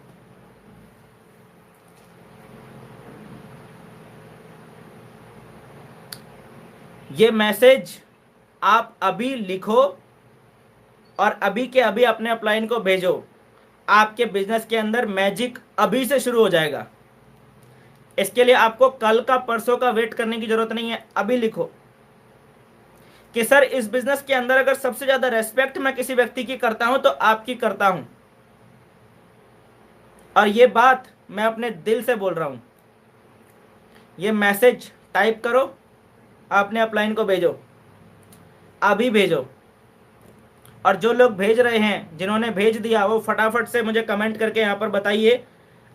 ये मैसेज आप अभी लिखो और अभी के अभी अपने अपलाइन को भेजो। आपके बिजनेस के अंदर मैजिक अभी से शुरू हो जाएगा। इसके लिए आपको कल का परसों का वेट करने की जरूरत नहीं है। अभी लिखो कि सर इस बिजनेस के अंदर अगर सबसे ज्यादा रेस्पेक्ट मैं किसी व्यक्ति की करता हूं तो आपकी करता हूं, और ये बात मैं अपने दिल से बोल रहा हूं। ये मैसेज टाइप करो, अपने अपलाइन को भेजो, अभी भेजो। और जो लोग भेज रहे हैं, जिन्होंने भेज दिया, वो फटाफट से मुझे कमेंट करके यहाँ पर बताइए।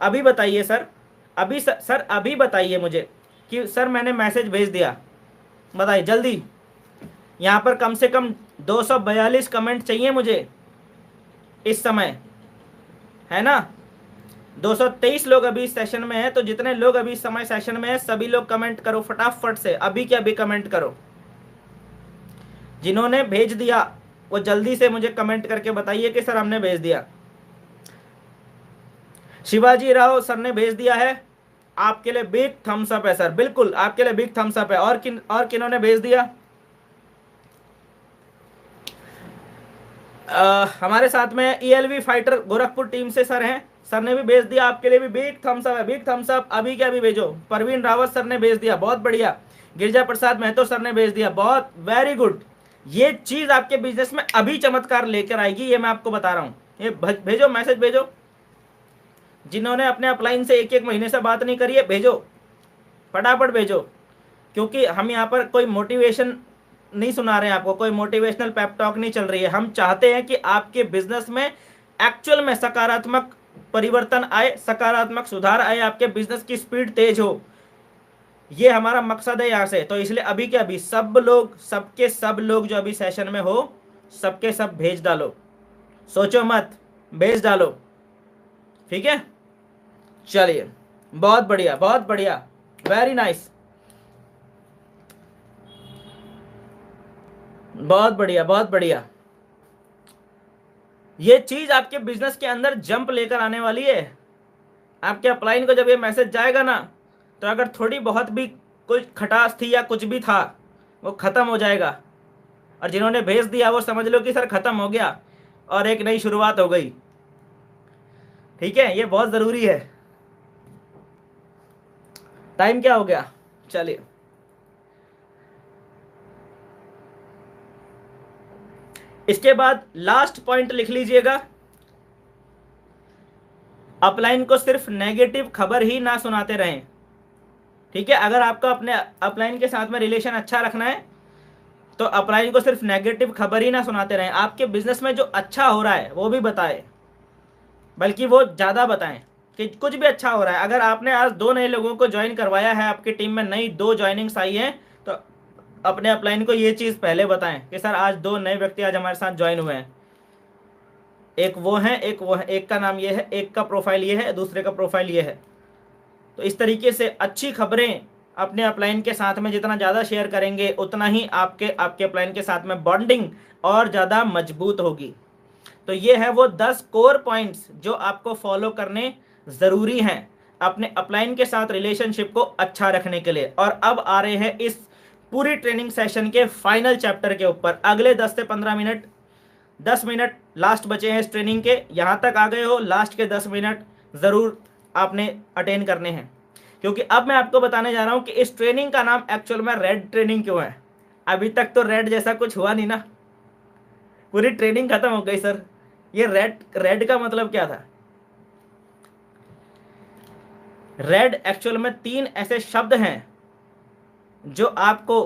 अभी बताइए सर, अभी सर अभी बताइए मुझे कि सर मैंने मैसेज भेज दिया। बताइए जल्दी। यहाँ पर कम से कम 242 कमेंट चाहिए मुझे इस समय, है ना? 223 लोग अभी इस सेशन में हैं, तो जितने लोग अभी इस समय सेशन में हैं सभी लोग कमेंट करो फटाफट से, अभी के अभी कमेंट करो। जिन्होंने भेज दिया वो जल्दी से मुझे कमेंट करके बताइए कि सर हमने भेज दिया। शिवाजी राव सर ने भेज दिया है, आपके लिए बिग थम्स अप है सर। बिल्कुल आपके लिए बिग थम्स अप है। और किन्होंने भेज दिया? हमारे साथ में ELV फाइटर गोरखपुर टीम से सर हैं, सर ने भी भेज दिया। आपके लिए भी बिग थम्स अप है, बिग थम्स अप। अभी क्या, अभी भेजो। परवीन रावत सर ने भेज दिया, बहुत बढ़िया। गिरिजा प्रसाद महतो सर ने भेज दिया, बहुत वेरी गुड। ये चीज आपके बिजनेस में अभी चमत्कार लेकर आएगी, ये मैं आपको बता रहा हूँ। ये भेजो, मैसेज भेजो। जिन्होंने अपने अपलाइन से एक महीने से बात नहीं करी है, भेजो, फटाफट भेजो। क्योंकि हम यहाँ पर कोई मोटिवेशन नहीं सुना रहे हैं आपको, कोई मोटिवेशनल पेप टॉक नहीं चल रही है। हम चाहते हैं कि आपके बिजनेस में एक्चुअल में सकारात्मक परिवर्तन आए, सकारात्मक सुधार आए, आपके बिजनेस की स्पीड तेज हो। ये हमारा मकसद है यहाँ से। तो इसलिए अभी के अभी सब लोग, सब लोग जो अभी सेशन में हो, सबके सब भेज डालो, सोचो मत, भेज डालो, ठीक है? चलिए, बहुत बढ़िया, बहुत बढ़िया, वेरी नाइस, बहुत बढ़िया, बहुत बढ़िया। ये चीज आपके बिजनेस के अंदर जंप लेकर आने वाली है। आपके अपलाइन को जब ये मैसेज जाएगा ना, तो अगर थोड़ी बहुत भी कुछ खटास थी या कुछ भी था, वो खत्म हो जाएगा। और जिन्होंने भेज दिया वो समझ लो कि सर खत्म हो गया और एक नई शुरुआत हो गई, ठीक है? ये बहुत जरूरी है। टाइम क्या हो गया? चलिए, इसके बाद लास्ट पॉइंट लिख लीजिएगा। अपलाइन को सिर्फ नेगेटिव खबर ही ना सुनाते रहें, ठीक है? अगर आपको अपने अपलाइन के साथ में रिलेशन अच्छा रखना है तो अपलाइन को सिर्फ नेगेटिव खबर ही ना सुनाते रहें। आपके बिजनेस में जो अच्छा हो रहा है वो भी बताएं, बल्कि वो ज़्यादा बताएं कि कुछ भी अच्छा हो रहा है। अगर आपने आज 2 नए लोगों को ज्वाइन करवाया है, आपकी टीम में नई 2 ज्वाइनिंग्स आई हैं, तो अपने अपलाइन को ये चीज़ पहले बताएं कि सर आज 2 नए व्यक्ति आज हमारे साथ ज्वाइन हुए हैं। एक वो है, एक वो है, एक का नाम ये है, एक का प्रोफाइल ये है, दूसरे का प्रोफाइल ये है। तो इस तरीके से अच्छी खबरें अपने अपलाइन के साथ में जितना ज़्यादा शेयर करेंगे उतना ही आपके आपके अपलाइन के साथ में बॉन्डिंग और ज़्यादा मजबूत होगी। तो ये है वो 10 कोर पॉइंट्स जो आपको फॉलो करने ज़रूरी हैं अपने अपलाइन के साथ रिलेशनशिप को अच्छा रखने के लिए। और अब आ रहे हैं इस पूरी ट्रेनिंग सेशन के फाइनल चैप्टर के ऊपर। अगले 10 से 15 मिनट, 10 मिनट लास्ट बचे हैं इस ट्रेनिंग के। यहाँ तक आ गए हो, लास्ट के 10 मिनट ज़रूर आपने अटेंड करने हैं, क्योंकि अब मैं आपको बताने जा रहा हूँ कि इस ट्रेनिंग का नाम एक्चुअल में रेड ट्रेनिंग क्यों है। अभी तक तो रेड जैसा कुछ हुआ नहीं ना, पूरी ट्रेनिंग खत्म हो गई सर। ये रेड रेड का मतलब क्या था? रेड एक्चुअल में 3 ऐसे शब्द हैं जो आपको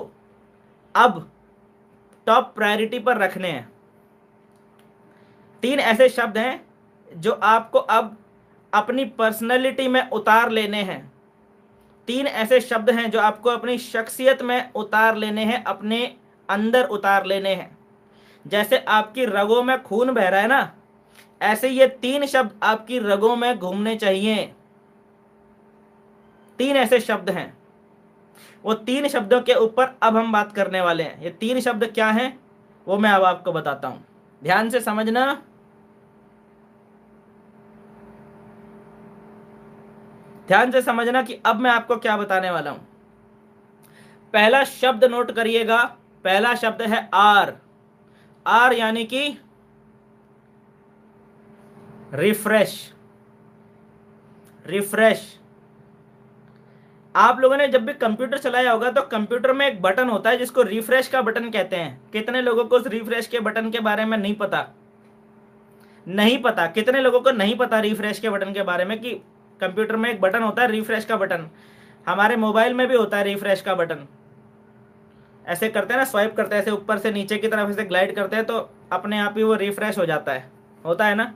अब टॉप प्रायोरिटी पर रखने हैं। 3 ऐसे शब्द हैं जो आपको अब अपनी पर्सनैलिटी में उतार लेने हैं। 3 ऐसे शब्द हैं जो आपको अपनी शख्सियत में उतार लेने हैं, अपने अंदर उतार लेने हैं। जैसे आपकी रगों में खून बह रहा है ना, ऐसे ये 3 शब्द आपकी रगों में घूमने चाहिए। 3 ऐसे शब्द हैं, वो 3 शब्दों के ऊपर अब हम बात करने वाले हैं। ये 3 शब्द क्या हैं वो मैं अब आपको बताता हूं, ध्यान से समझना। ध्यान से समझना कि अब मैं आपको क्या बताने वाला हूं। पहला शब्द नोट करिएगा, पहला शब्द है आर। आर यानी कि रिफ्रेश। रिफ्रेश। आप लोगों ने जब भी कंप्यूटर चलाया होगा तो कंप्यूटर में एक बटन होता है जिसको रिफ्रेश का बटन कहते हैं। कितने लोगों को उस रिफ्रेश के बटन के बारे में नहीं पता? नहीं पता? कितने लोगों को नहीं पता रिफ्रेश के बटन के बारे में कि कंप्यूटर में एक बटन होता है रिफ्रेश का बटन? हमारे मोबाइल में भी होता है रिफ्रेश का बटन। ऐसे करते हैं ना, स्वाइप करते हैं ऐसे ऊपर से नीचे की तरफ ऐसे ग्लाइड करते हैं तो अपने आप ही वो रिफ्रेश हो जाता है, होता है ना?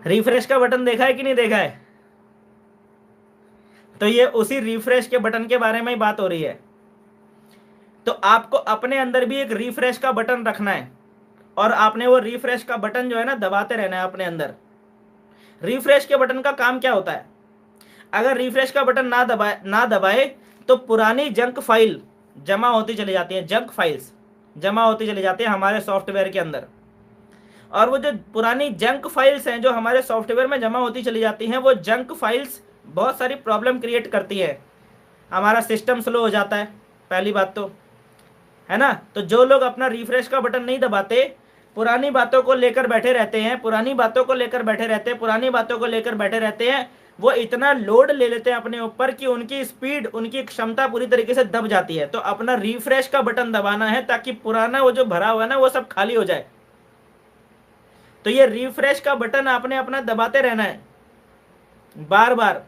रिफ्रेश का बटन देखा है कि नहीं देखा है? तो ये उसी रिफ्रेश के बटन के बारे में ही बात हो रही है। तो आपको अपने अंदर भी एक रिफ्रेश का बटन रखना है और आपने वो रिफ्रेश का बटन जो है ना दबाते रहना है अपने अंदर। रिफ्रेश के बटन का काम क्या होता है? अगर रिफ्रेश का बटन ना दबाए तो पुरानी जंक फाइल जमा होती चली जाती है। जंक फाइल्स जमा होती चली जाती है हमारे सॉफ्टवेयर के अंदर। और वो जो पुरानी जंक फाइल्स हैं जो हमारे सॉफ्टवेयर में जमा होती चली जाती हैं, वो जंक फाइल्स बहुत सारी प्रॉब्लम क्रिएट करती है। हमारा सिस्टम स्लो हो जाता है, पहली बात तो, है ना? तो जो लोग अपना रिफ्रेश का बटन नहीं दबाते, पुरानी बातों को लेकर बैठे रहते हैं, पुरानी बातों को लेकर बैठे रहते हैं, पुरानी बातों को लेकर बैठे रहते हैं, वो इतना लोड ले लेते हैं अपने ऊपर कि उनकी स्पीड, उनकी क्षमता पूरी तरीके से दब जाती है। तो अपना रिफ्रेश का बटन दबाना है ताकि पुराना वो जो भरा हुआ है ना वो सब खाली हो जाए। तो ये रिफ्रेश का बटन आपने अपना दबाते रहना है, बार बार,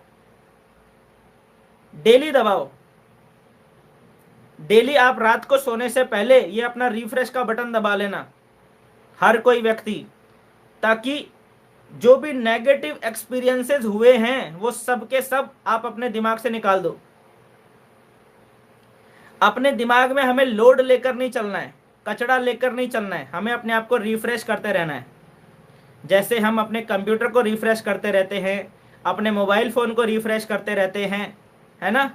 डेली दबाओ। डेली आप रात को सोने से पहले ये अपना रिफ्रेश का बटन दबा लेना, हर कोई व्यक्ति, ताकि जो भी नेगेटिव एक्सपीरियंसेस हुए हैं वो सब के सब आप अपने दिमाग से निकाल दो। अपने दिमाग में हमें लोड लेकर नहीं चलना है, कचड़ा लेकर नहीं चलना है, हमें अपने आप को रिफ्रेश करते रहना है। जैसे हम अपने कंप्यूटर को रिफ्रेश करते रहते हैं, अपने मोबाइल फ़ोन को रिफ्रेश करते रहते हैं, है ना?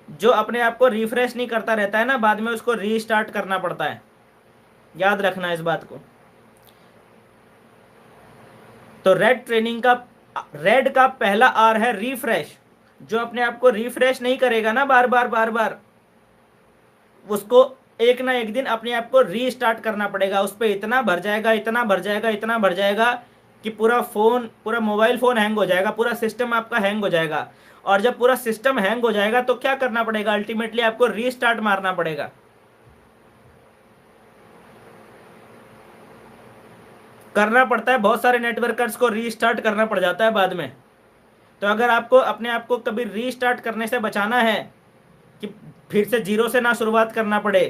जो अपने आप को रिफ्रेश नहीं करता रहता है ना, बाद में उसको रीस्टार्ट करना पड़ता है। याद रखना इस बात को। तो रेड का पहला आर है रिफ्रेश। जो अपने आप को रिफ्रेश नहीं करेगा ना बार बार, उसको एक ना एक दिन अपने आप को रीस्टार्ट करना पड़ेगा। उस पर इतना भर जाएगा, इतना भर जाएगा, इतना भर जाएगा कि पूरा मोबाइल फ़ोन हैंग हो जाएगा, पूरा सिस्टम आपका हैंग हो जाएगा। और जब पूरा सिस्टम हैंग हो जाएगा तो क्या करना पड़ेगा? अल्टीमेटली आपको रीस्टार्ट मारना पड़ेगा। करना पड़ता है, बहुत सारे नेटवर्कर्स को रीस्टार्ट करना पड़ जाता है बाद में। तो अगर आपको अपने आप को कभी रीस्टार्ट करने से बचाना है कि फिर से जीरो से ना शुरुआत करना पड़े,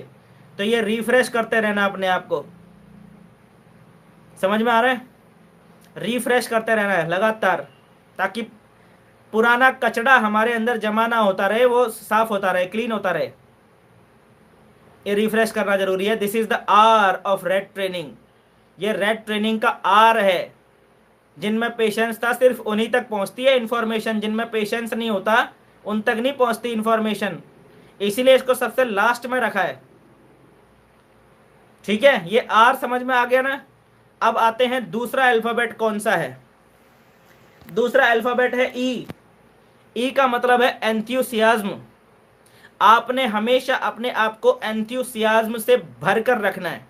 तो ये रिफ्रेश करते रहना अपने आप को। समझ में आ रहा है? रिफ्रेश करते रहना है लगातार, ताकि पुराना कचड़ा हमारे अंदर जमा ना होता रहे, वो साफ होता रहे, क्लीन होता रहे। ये रिफ्रेश करना जरूरी है। This is the R of red training. ये रेड ट्रेनिंग का आर है। जिनमें पेशेंस था सिर्फ उन्हीं तक पहुंचती है इंफॉर्मेशन, जिनमें पेशेंस नहीं होता उन तक नहीं पहुंचती इंफॉर्मेशन, इसीलिए इसको सबसे लास्ट में रखा है। ठीक है, ये आर समझ में आ गया ना। अब आते हैं दूसरा अल्फाबेट कौन सा है। दूसरा अल्फाबेट है ई। ई का मतलब है एंथुसियाज्म। आपने हमेशा अपने आप को एंथुसियाज्म से भर कर रखना है,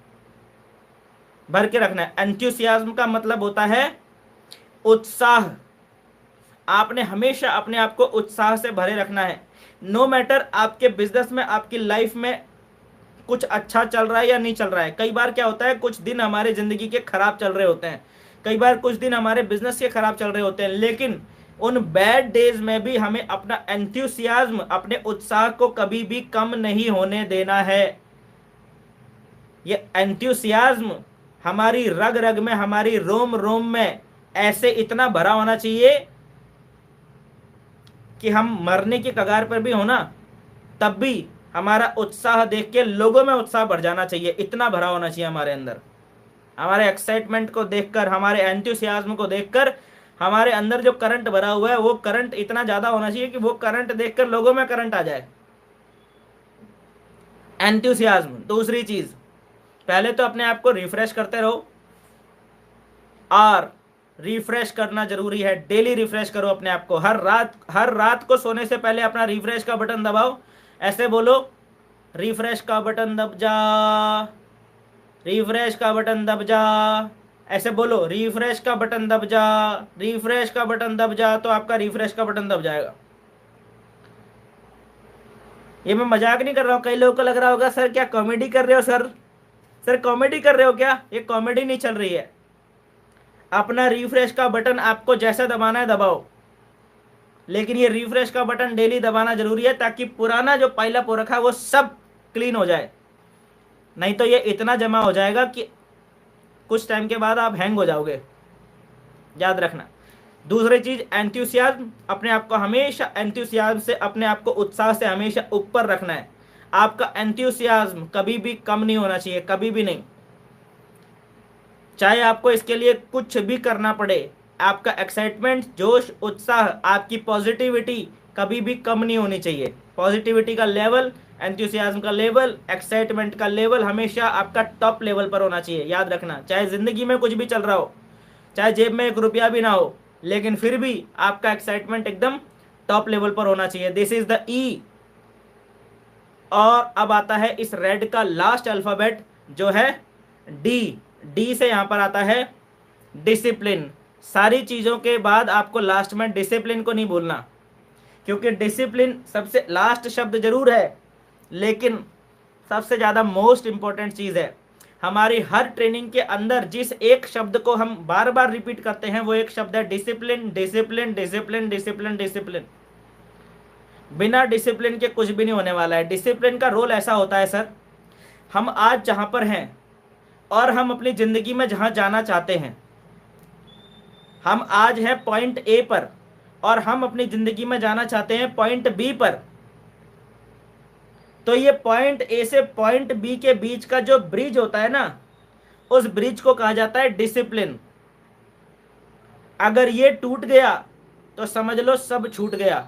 भर के रखना है। एंथुसियाज्म का मतलब होता है उत्साह। आपने हमेशा अपने आप को उत्साह से भरे रखना है। नो मैटर आपके बिजनेस में, आपकी लाइफ में कुछ अच्छा चल रहा है या नहीं चल रहा है। कई बार क्या होता है, कुछ दिन हमारे जिंदगी के खराब चल रहे होते हैं, कई बार कुछ दिन हमारे बिजनेस के खराब चल रहे होते हैं, लेकिन उन बैड डेज में भी हमें अपना एंथुसियाज्म, अपने उत्साह को कभी भी कम नहीं होने देना है। ये एंथुसियाज्म हमारी रग रग में, हमारी रोम रोम में ऐसे इतना भरा होना चाहिए कि हम मरने की कगार पर भी हो ना, तब भी हमारा उत्साह देख के लोगों में उत्साह बढ़ जाना चाहिए। इतना भरा होना चाहिए हमारे अंदर। हमारे एक्साइटमेंट को देखकर, हमारे एंथुसियाज्म को देखकर हमारे अंदर जो करंट भरा हुआ है वो करंट इतना ज्यादा होना चाहिए कि वो करंट देखकर लोगों में करंट आ जाए। एंथुसियाज्म। दूसरी चीज, पहले तो अपने आप को रिफ्रेश करते रहो। और रिफ्रेश करना जरूरी है, डेली रिफ्रेश करो अपने आप को। हर रात को सोने से पहले अपना रिफ्रेश का बटन दबाओ। ऐसे बोलो, रिफ्रेश का बटन दब जा, रिफ्रेश का बटन दब जा। ऐसे बोलो, रिफ्रेश का बटन दब जा, रिफ्रेश का बटन दब जा, तो आपका रिफ्रेश का बटन दब जाएगा। ये मैं मजाक नहीं कर रहा हूँ। कई लोगों को लग रहा होगा सर क्या कॉमेडी कर रहे हो सर, सर कॉमेडी कर रहे हो क्या? ये कॉमेडी नहीं चल रही है। अपना रिफ्रेश का बटन आपको जैसा दबाना है दबाओ, लेकिन ये रिफ्रेश का बटन डेली दबाना जरूरी है, ताकि पुराना जो पाइलअप हो रखा है वो सब क्लीन हो जाए। नहीं तो ये इतना जमा हो जाएगा कि कुछ टाइम के बाद आप हैंग हो जाओगे, याद रखना। दूसरी चीज एंथुसियाज्म, अपने आप को हमेशा एंथुसियाज्म से, अपने आप को उत्साह से हमेशा ऊपर रखना है। आपका एंथुसियाज्म कभी भी कम नहीं होना चाहिए, कभी भी नहीं। चाहे आपको इसके लिए कुछ भी करना पड़े, आपका एक्साइटमेंट, जोश, उत्साह, आपकी पॉजिटिविटी कभी भी कम नहीं होनी चाहिए। पॉजिटिविटी का लेवल, एंथुसियाज्म का लेवल, एक्साइटमेंट का लेवल हमेशा आपका टॉप लेवल पर होना चाहिए, याद रखना। चाहे जिंदगी में कुछ भी चल रहा हो, चाहे जेब में 1 रुपया भी ना हो, लेकिन फिर भी आपका एक्साइटमेंट एकदम टॉप लेवल पर होना चाहिए। दिस इज द ई। और अब आता है इस रेड का लास्ट अल्फाबेट जो है डी। डी से यहां पर आता है डिसिप्लिन। सारी चीजों के बाद आपको लास्ट में डिसिप्लिन को नहीं भूलना, क्योंकि डिसिप्लिन सबसे लास्ट शब्द जरूर है, लेकिन सबसे ज्यादा मोस्ट इंपॉर्टेंट चीज है। हमारी हर ट्रेनिंग के अंदर जिस एक शब्द को हम बार बार रिपीट करते हैं वो एक शब्द है discipline, discipline, discipline, discipline, discipline. बिना डिसिप्लिन के कुछ भी नहीं होने वाला है। डिसिप्लिन का रोल ऐसा होता है सर, हम आज जहां पर हैं और हम अपनी जिंदगी में जहां जाना चाहते हैं, हम आज हैं पॉइंट ए पर और हम अपनी जिंदगी में जाना चाहते हैं पॉइंट बी पर। तो ये पॉइंट ए से पॉइंट बी के बीच का जो ब्रिज होता है ना, उस ब्रिज को कहा जाता है डिसिप्लिन। अगर ये टूट गया तो समझ लो सब छूट गया।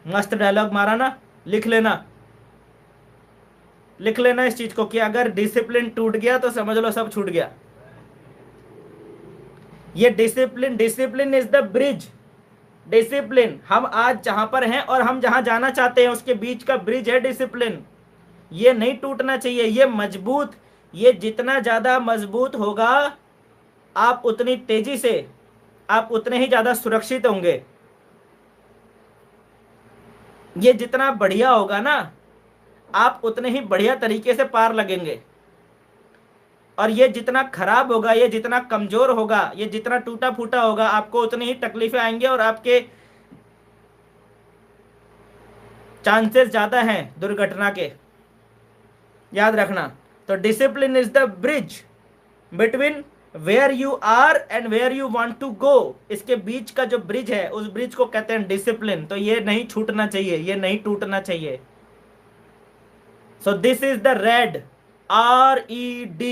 मस्त डायलॉग मारा ना, लिख लेना, लिख लेना इस चीज को कि अगर डिसिप्लिन टूट गया तो समझ लो सब छूट गया। ये discipline, discipline is the bridge. Discipline, हम आज जहां पर हैं और हम जहां जाना चाहते हैं उसके बीच का ब्रिज है डिसिप्लिन। ये नहीं टूटना चाहिए, ये मजबूत, ये जितना ज्यादा मजबूत होगा आप उतनी तेजी से, आप उतने ही ज्यादा सुरक्षित होंगे। ये जितना बढ़िया होगा ना, आप उतने ही बढ़िया तरीके से पार लगेंगे। और ये जितना खराब होगा, ये जितना कमजोर होगा, ये जितना टूटा फूटा होगा, आपको उतनी ही तकलीफें आएंगी और आपके चांसेस ज्यादा हैं दुर्घटना के, याद रखना। तो discipline is the bridge between where you are and where you want to go. इसके बीच का जो ब्रिज है उस ब्रिज को कहते हैं डिसिप्लिन। तो ये नहीं छूटना चाहिए, ये नहीं टूटना चाहिए। So this is the red, RED।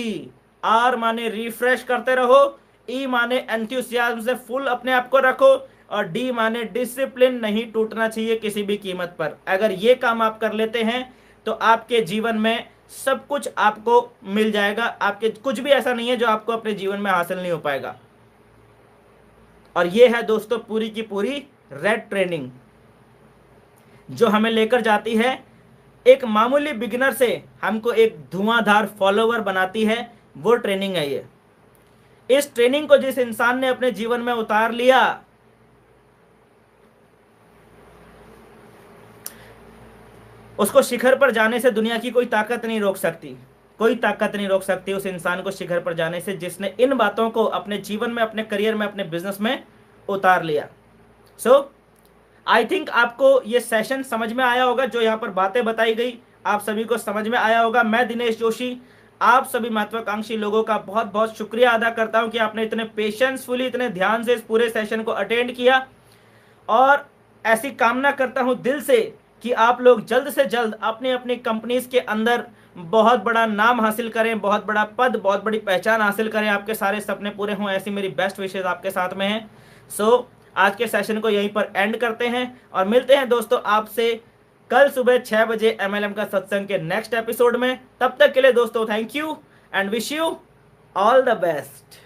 R माने रिफ्रेश करते रहो, ई माने एंथुसियाज्म से फुल अपने आप को रखो, और डी माने डिसिप्लिन, नहीं टूटना चाहिए किसी भी कीमत पर। अगर ये काम आप कर लेते हैं तो आपके जीवन में सब कुछ आपको मिल जाएगा। आपके कुछ भी ऐसा नहीं है जो आपको अपने जीवन में हासिल नहीं हो पाएगा। और ये है दोस्तों पूरी की पूरी रेड ट्रेनिंग, जो हमें लेकर जाती है एक मामूली बिगिनर से हमको एक धुआंधार फॉलोवर बनाती है। वो ट्रेनिंग है ये। इस ट्रेनिंग को जिस इंसान ने अपने जीवन में उतार लिया, उसको शिखर पर जाने से दुनिया की कोई ताकत नहीं रोक सकती। कोई ताकत नहीं रोक सकती उस इंसान को शिखर पर जाने से जिसने इन बातों को अपने जीवन में, अपने करियर में, अपने बिजनेस में उतार लिया। सो आई थिंक आपको ये सेशन समझ में आया होगा। जो यहाँ पर बातें बताई गई आप सभी को समझ में आया होगा। मैं दिनेश जोशी आप सभी महत्वाकांक्षी लोगों का बहुत बहुत शुक्रिया अदा करता हूँ कि आपने इतने पेशेंसफुली, इतने ध्यान से इस पूरे सेशन को अटेंड किया। और ऐसी कामना करता हूँ दिल से कि आप लोग जल्द से जल्द अपनी अपनी कंपनीज के अंदर बहुत बड़ा नाम हासिल करें, बहुत बड़ा पद, बहुत बड़ी पहचान हासिल करें, आपके सारे सपने पूरे हों, ऐसी मेरी बेस्ट विशेष आपके साथ में हैं। सो आज के सेशन को यहीं पर एंड करते हैं और मिलते हैं दोस्तों आपसे कल सुबह 6 बजे MLM का सत्संग के नेक्स्ट एपिसोड में। तब तक के लिए दोस्तों thank you and wish you all the best.